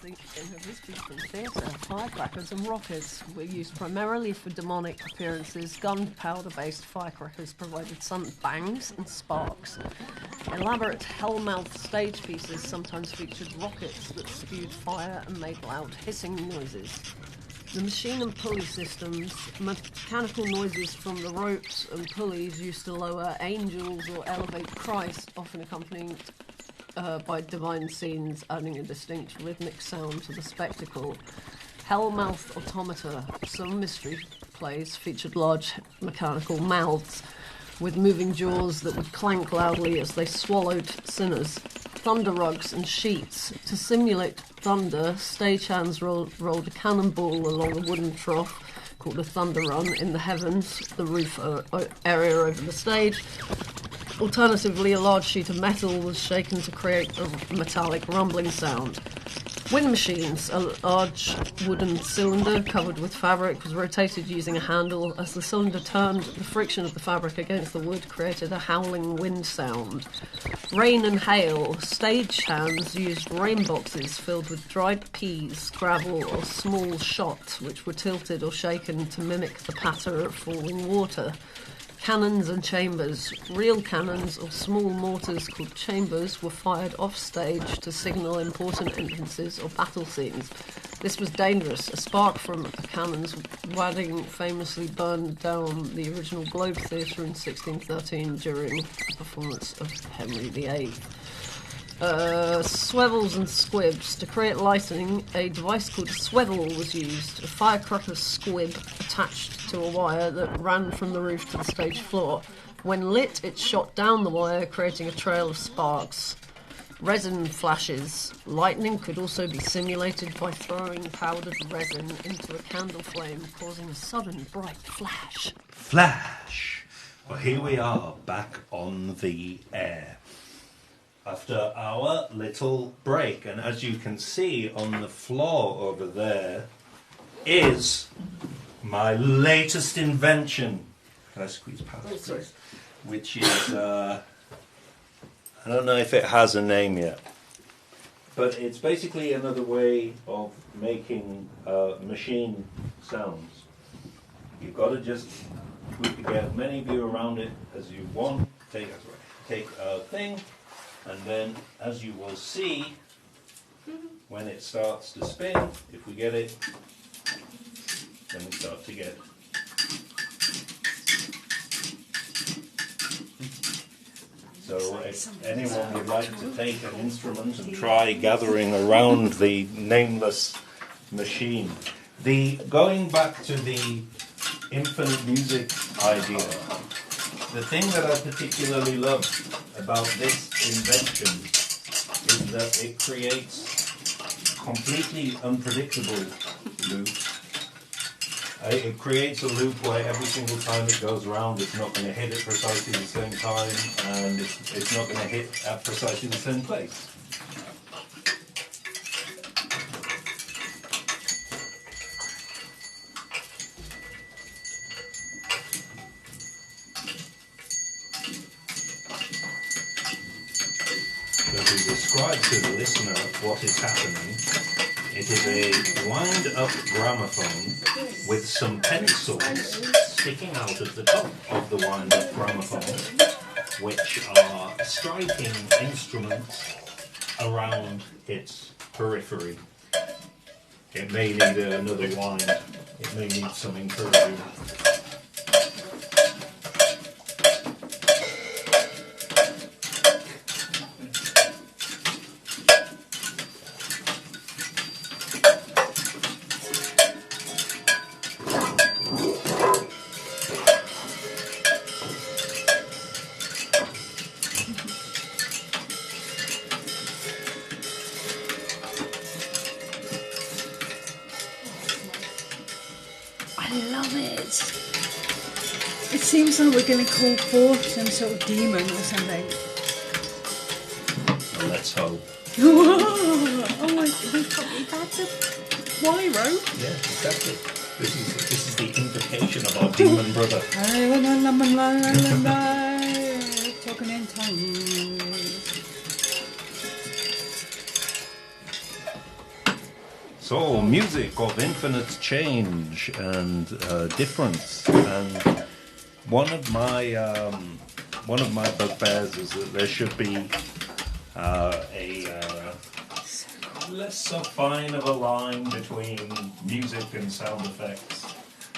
the Elizabethan theatre, firecrackers and rockets were used primarily for demonic appearances. Gunpowder-based firecrackers provided sudden bangs and sparks. Elaborate hell-mouth stage pieces sometimes featured rockets that spewed fire and made loud hissing noises. The machine and pulley systems, mechanical noises from the ropes and pulleys used to lower angels or elevate Christ, often accompanied by divine scenes, adding a distinct rhythmic sound to the spectacle. Hellmouth automata. Some mystery plays featured large mechanical mouths with moving jaws that would clank loudly as they swallowed sinners. Thunder rugs and sheets. To simulate thunder, stagehands rolled a cannonball along a wooden trough called a thunder run in the heavens, the roof area over the stage. Alternatively, a large sheet of metal was shaken to create a metallic rumbling sound. Wind machines. A large wooden cylinder covered with fabric was rotated using a handle. As the cylinder turned, the friction of the fabric against the wood created a howling wind sound. Rain and hail. Stagehands used rain boxes filled with dried peas, gravel, or small shot, which were tilted or shaken to mimic the patter of falling water. Cannons and chambers. Real cannons or small mortars called chambers were fired off stage to signal important entrances or battle scenes. This was dangerous. A spark from a cannon's wadding famously burned down the original Globe Theatre in 1613 during a performance of Henry VIII. Swivels and squibs. To create lighting, a device called a swivel was used. A firecracker squib attached to a wire that ran from the roof to the stage floor. When lit, it shot down the wire, creating a trail of sparks. Resin flashes. Lightning could also be simulated by throwing powdered resin into a candle flame, causing a sudden bright flash. Flash! Well, here we are, back on the air. After our little break, and as you can see on the floor over there is my latest invention. Can I squeeze past this? Which is, I don't know if it has a name yet, but it's basically another way of making machine sounds. You've got to just get as many of you around it as you want. Take a thing. And then, as you will see, when it starts to spin, if we get it, then we start to get. So if anyone would like to take an instrument and try gathering around the nameless machine. Going back to the infinite music idea, the thing that I particularly love about this invention is that it creates completely unpredictable loops. It creates a loop where every single time it goes around it's not going to hit at precisely the same time, and it's not going to hit at precisely the same place. Describe to the listener what is happening. It is a wind-up gramophone with some pencils sticking out of the top of the wind-up gramophone, which are striking instruments around its periphery. It may need another wind. It may need some encouragement. It seems like we're going to call forth some sort of demon or something. Well, let's hope. Oh my! That's a Wyro. Yeah, exactly. This is the invocation of our demon brother. Talking in tongues. So, music of infinite change and difference. And one of my bugbears is that there should be a less so fine of a line between music and sound effects.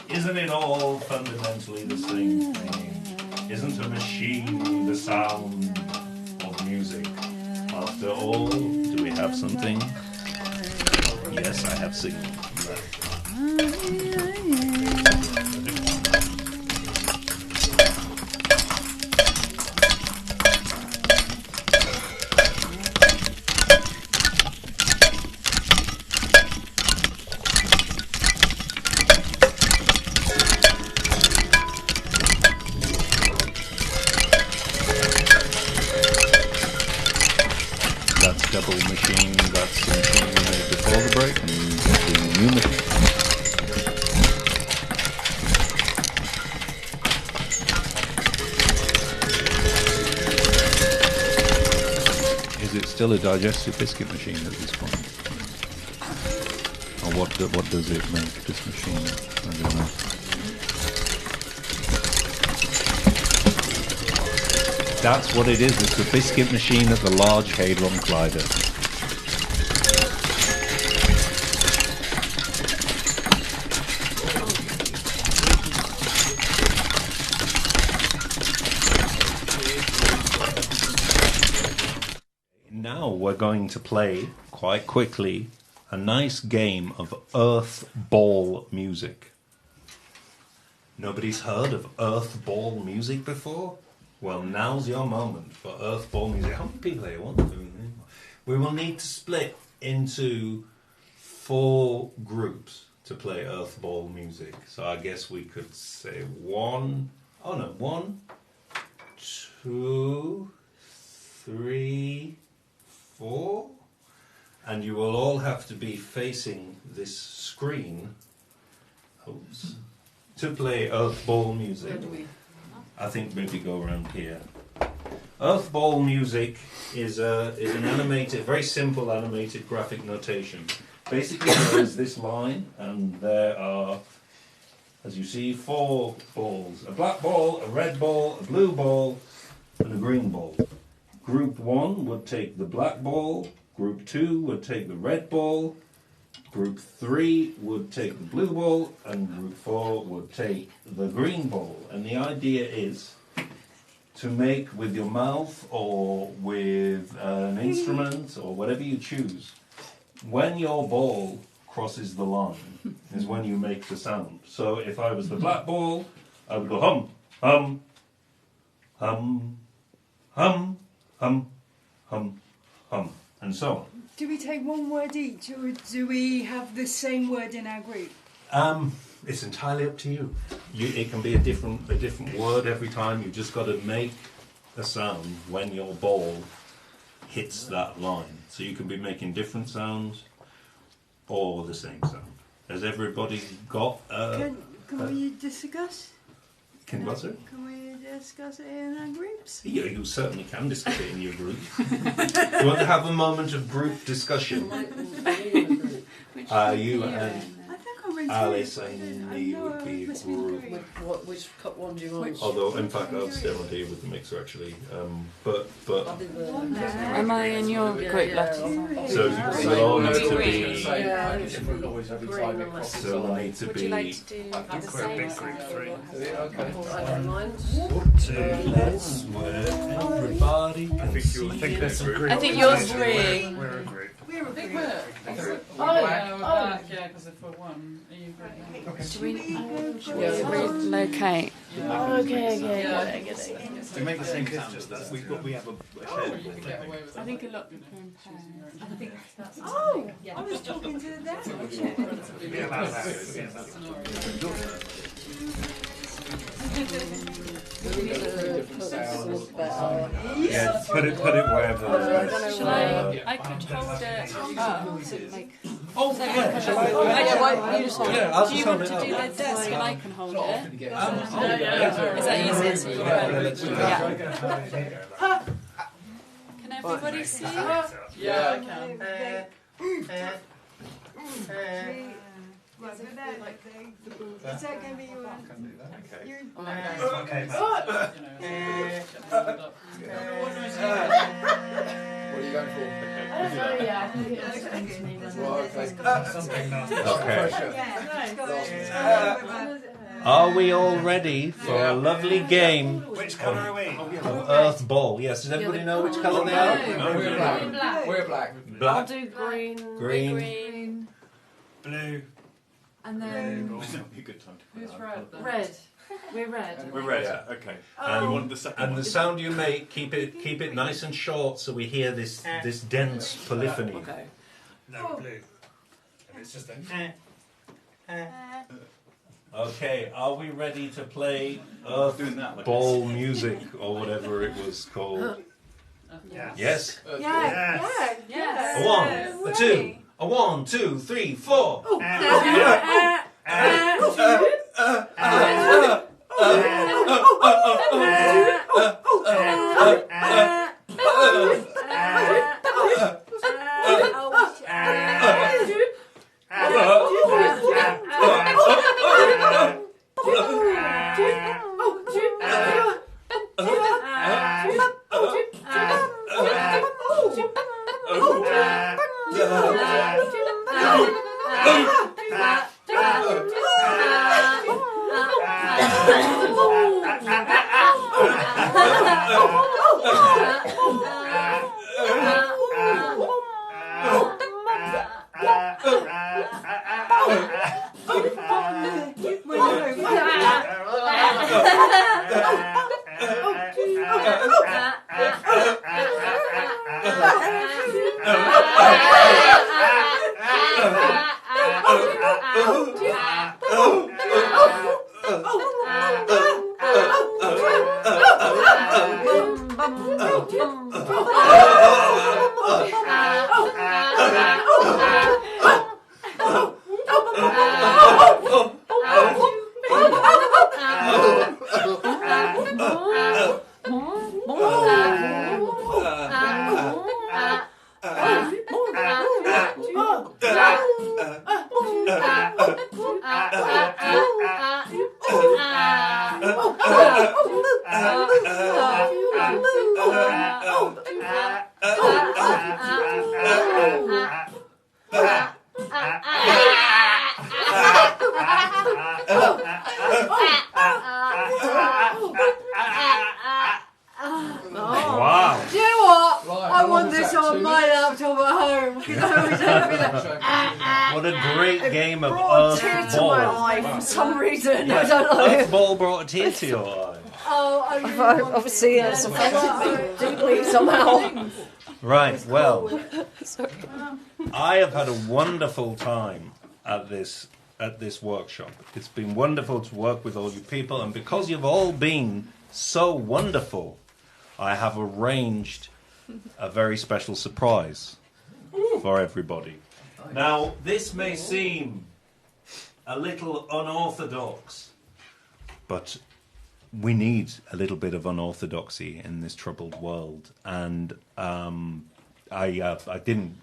Isn't it all fundamentally the same thing? Isn't a machine the sound of music? After all, do we have something? Yes, I have signal. That's double machine, that's the machine we made before the break, and the new machine. Is it still a digestive biscuit machine at this point? Or what does it make, this machine? I don't know. That's what it is. It's a biscuit machine at the Large Hadron Collider. Now we're going to play, quite quickly, a nice game of Earth Ball music. Nobody's heard of Earth Ball music before? Well, now's your moment for Earth Ball music. How many people are here? 1, 2, 3, 4. We will need to split into 4 groups to play Earth Ball music. So I guess we could say 1, 2, 3, 4. And you will all have to be facing this screen to play Earth Ball music. I think maybe go around here. Earth Ball music is an animated, very simple animated graphic notation. Basically, there is this line, and there are, as you see, 4 balls: a black ball, a red ball, a blue ball, and a green ball. Group 1 would take the black ball. Group 2 would take the red ball. Group 3 would take the blue ball, and Group 4 would take the green ball. And the idea is to make with your mouth or with an instrument or whatever you choose. When your ball crosses the line is when you make the sound. So if I was the black ball, I would go hum, hum, hum, hum, hum, hum, hum, and so on. Do we take one word each, or do we have the same word in our group? It's entirely up to you. It can be a different word every time. You've just got to make a sound when your ball hits that line. So you can be making different sounds or the same sound. Has everybody got? Can we discuss? Can what, sir? Can we discuss it in our groups? Yeah, you certainly can discuss it in your group. You want to have a moment of group discussion? You and Alice and me would be a group. Which one do you want? Although, in fact, I'll stay on here with the mixer actually. But Am I in your group, Lottie? so you'll all need to be. So we'll need to Would you be. like to do the Quite a same big as group, I 3. Let's work, everybody. I think there's some group. I think you're 3. We're a group. Yeah, because if we're 1, are you great? Do we relocate? Okay. Yeah. To make the same sound, just that we have a shared You could get away with I it. think a lot of people in pairs. Oh, I was talking to the dad. Yeah, that's Yeah, put it wherever. Shall I could hold it. Like, Oh, yeah. Shall I? you just hold it. Yeah, I'll Do you just want hold to it do up. the desk and I can hold it? Yeah. Is that easier? So you Let's do that. yeah. Can everybody see? Yeah, I can. Right, but that thing. Is that going to be your... Okay. What are you going for? Are we all ready for a lovely game Which colour are we? of Earth Ball? Yes, does everybody know which colour they are? We're black. We're black. I'll Black, do green. green. Blue. And then Be a good time to put Who's that. red then? red. We're red. We're red. Okay. Oh. You want the second And one? the sound you make, keep it nice and short, so we hear this dense polyphony. Okay. No, blue. And it's just a... Okay, are we ready to play Earth Doing that like Ball music or whatever it was called? Yeah. Yes. Yeah. Yes. A one, a two, a 1, 2, 3, 4. Wow. Do you know what? I want this on my laptop at home. Because I always have to be like, What a great game of brought a Earth tear to my Ball. eye for some reason. Yeah, I don't know. Earth Ball brought a tear to your eye. Oh, I really want Obviously, to. it's affected me deeply somehow. Right, well, I have had a wonderful time at this workshop. It's been wonderful to work with all you people, and because you've all been so wonderful, I have arranged a very special surprise for everybody. Now, this may seem a little unorthodox, but we need a little bit of unorthodoxy in this troubled world, and I haven't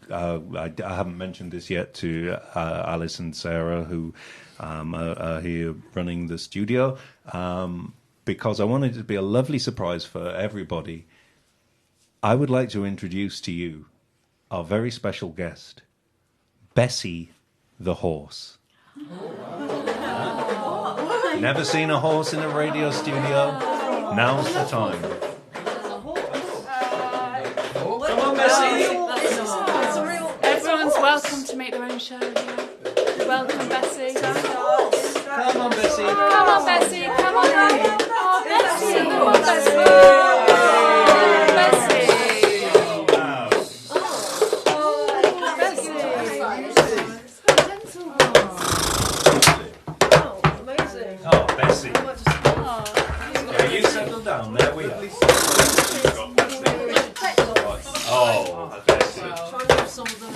mentioned this yet to Alice and Sarah, who are here running the studio, because I wanted it to be a lovely surprise for everybody. I would like to introduce to you our very special guest, Bessie the horse. Never seen a horse in a radio studio? Now's the time. Come on, Bessie. Everyone's welcome to make their own show here. Welcome, Bessie. Come on, Bessie. Come on, Bessie. Come on, Bessie. Come on, Bessie. Oh, Bessie. Yeah, you settle down. There we are. Oh, Bessie. Trying to have some of the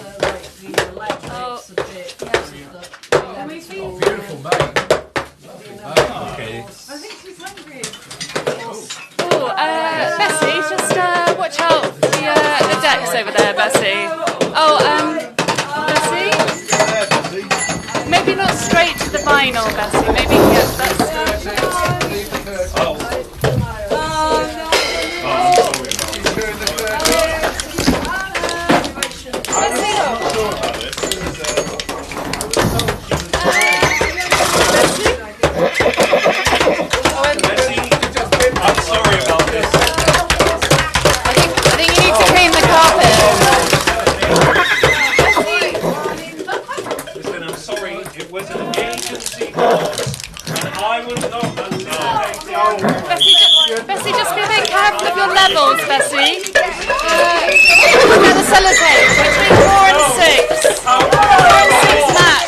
electrics a bit. Beautiful mate. Okay. I think she's hungry. Oh, Bessie, just watch out for the decks over there, Bessie. Oh, Bessie? final, Bessie. Maybe that's. Bessie, just be a bit careful of your levels, Bessie. Look at the sellotape, between 4 and 6. 4 and 6 max.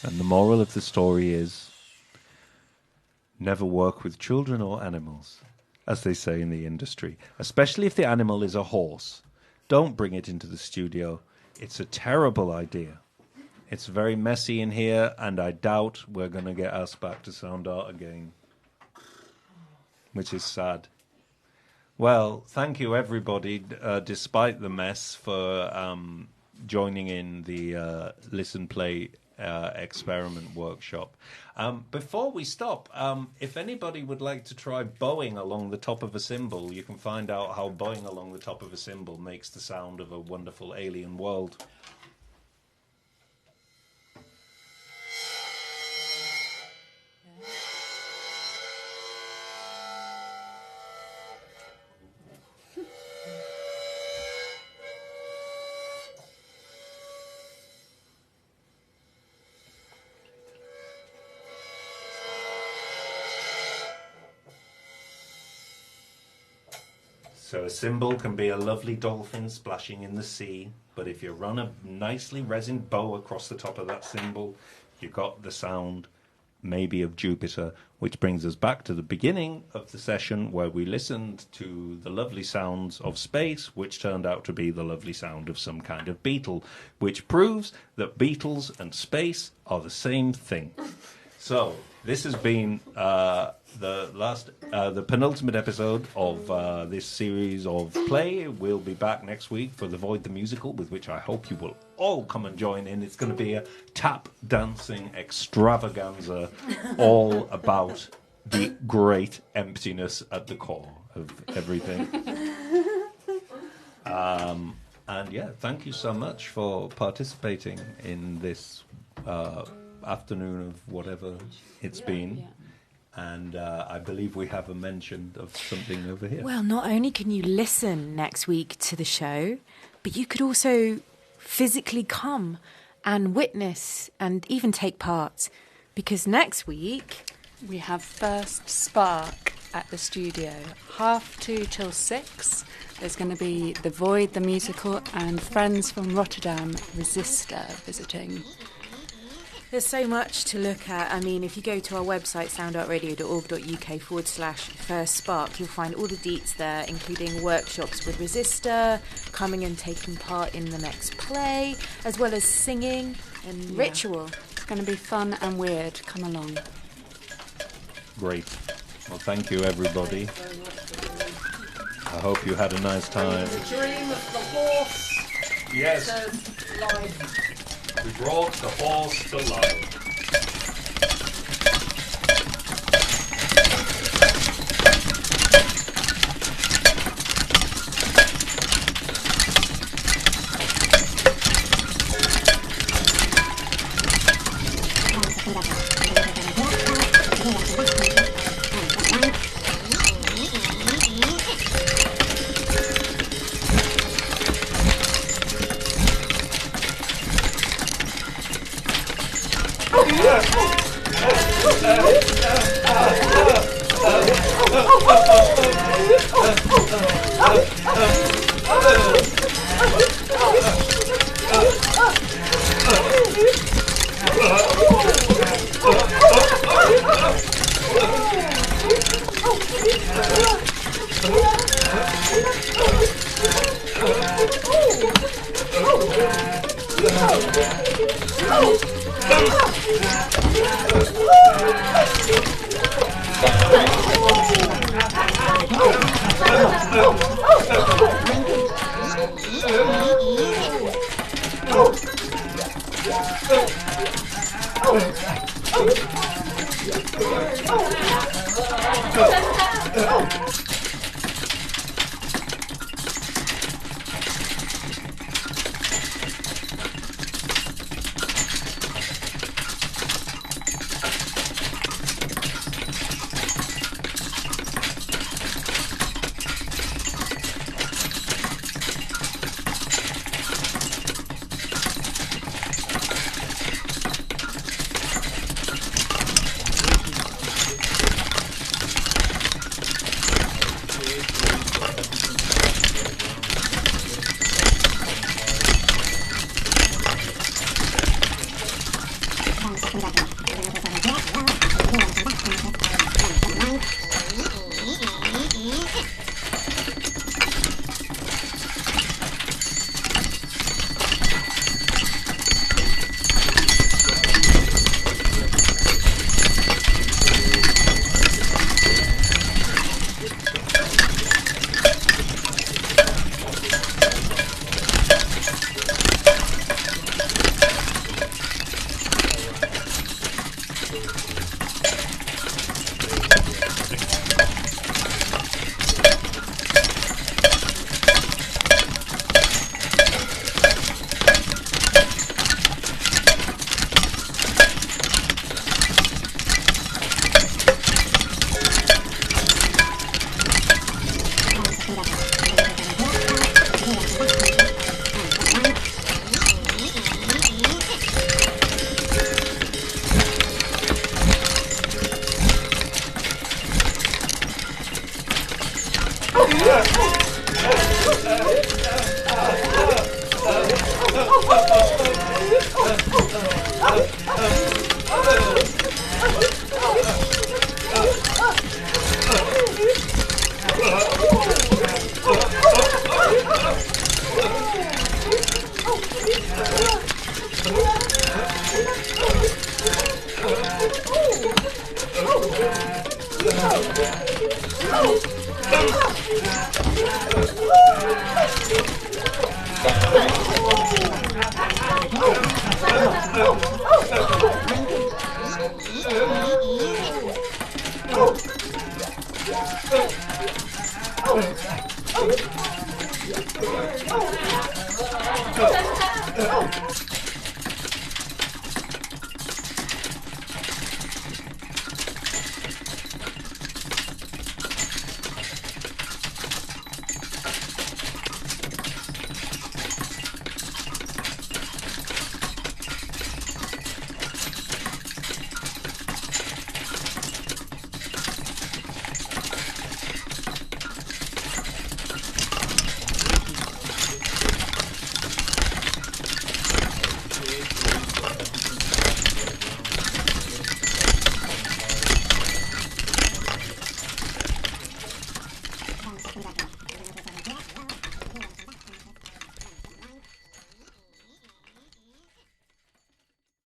And the moral of the story is never work with children or animals, as they say in the industry, especially if the animal is a horse. Don't bring it into the studio. It's a terrible idea. It's very messy in here, and I doubt we're going to get us back to Soundart again, which is sad. Well, thank you, everybody, despite the mess, for joining in the Listen Play experiment workshop. Before we stop, if anybody would like to try bowing along the top of a cymbal, you can find out how bowing along the top of a cymbal makes the sound of a wonderful alien world. So a cymbal can be a lovely dolphin splashing in the sea, but if you run a nicely resined bow across the top of that cymbal, you got the sound maybe of Jupiter, which brings us back to the beginning of the session where we listened to the lovely sounds of space, which turned out to be the lovely sound of some kind of beetle, which proves that beetles and space are the same thing. So this has been the penultimate episode of this series of play. We'll be back next week for The Void the Musical, with which I hope you will all come and join in. It's going to be a tap dancing extravaganza all about the great emptiness at the core of everything. And yeah, thank you so much for participating in this afternoon of whatever it's been. Yeah. And I believe we have a mention of something over here. Well, not only can you listen next week to the show, but you could also physically come and witness and even take part. Because next week we have First Spark at the studio. 2:30 till 6. There's going to be The Void, the musical, and friends from Rotterdam, Resistor, visiting. There's so much to look at. I mean, if you go to our website, soundartradio.org.uk/First Spark, you'll find all the deets there, including workshops with Resistor, coming and taking part in the next play, as well as singing and ritual. It's going to be fun and weird. Come along. Great. Well, thank you, everybody. I hope you had a nice time. The dream of the horse. Yes. To life. We brought the horse to life.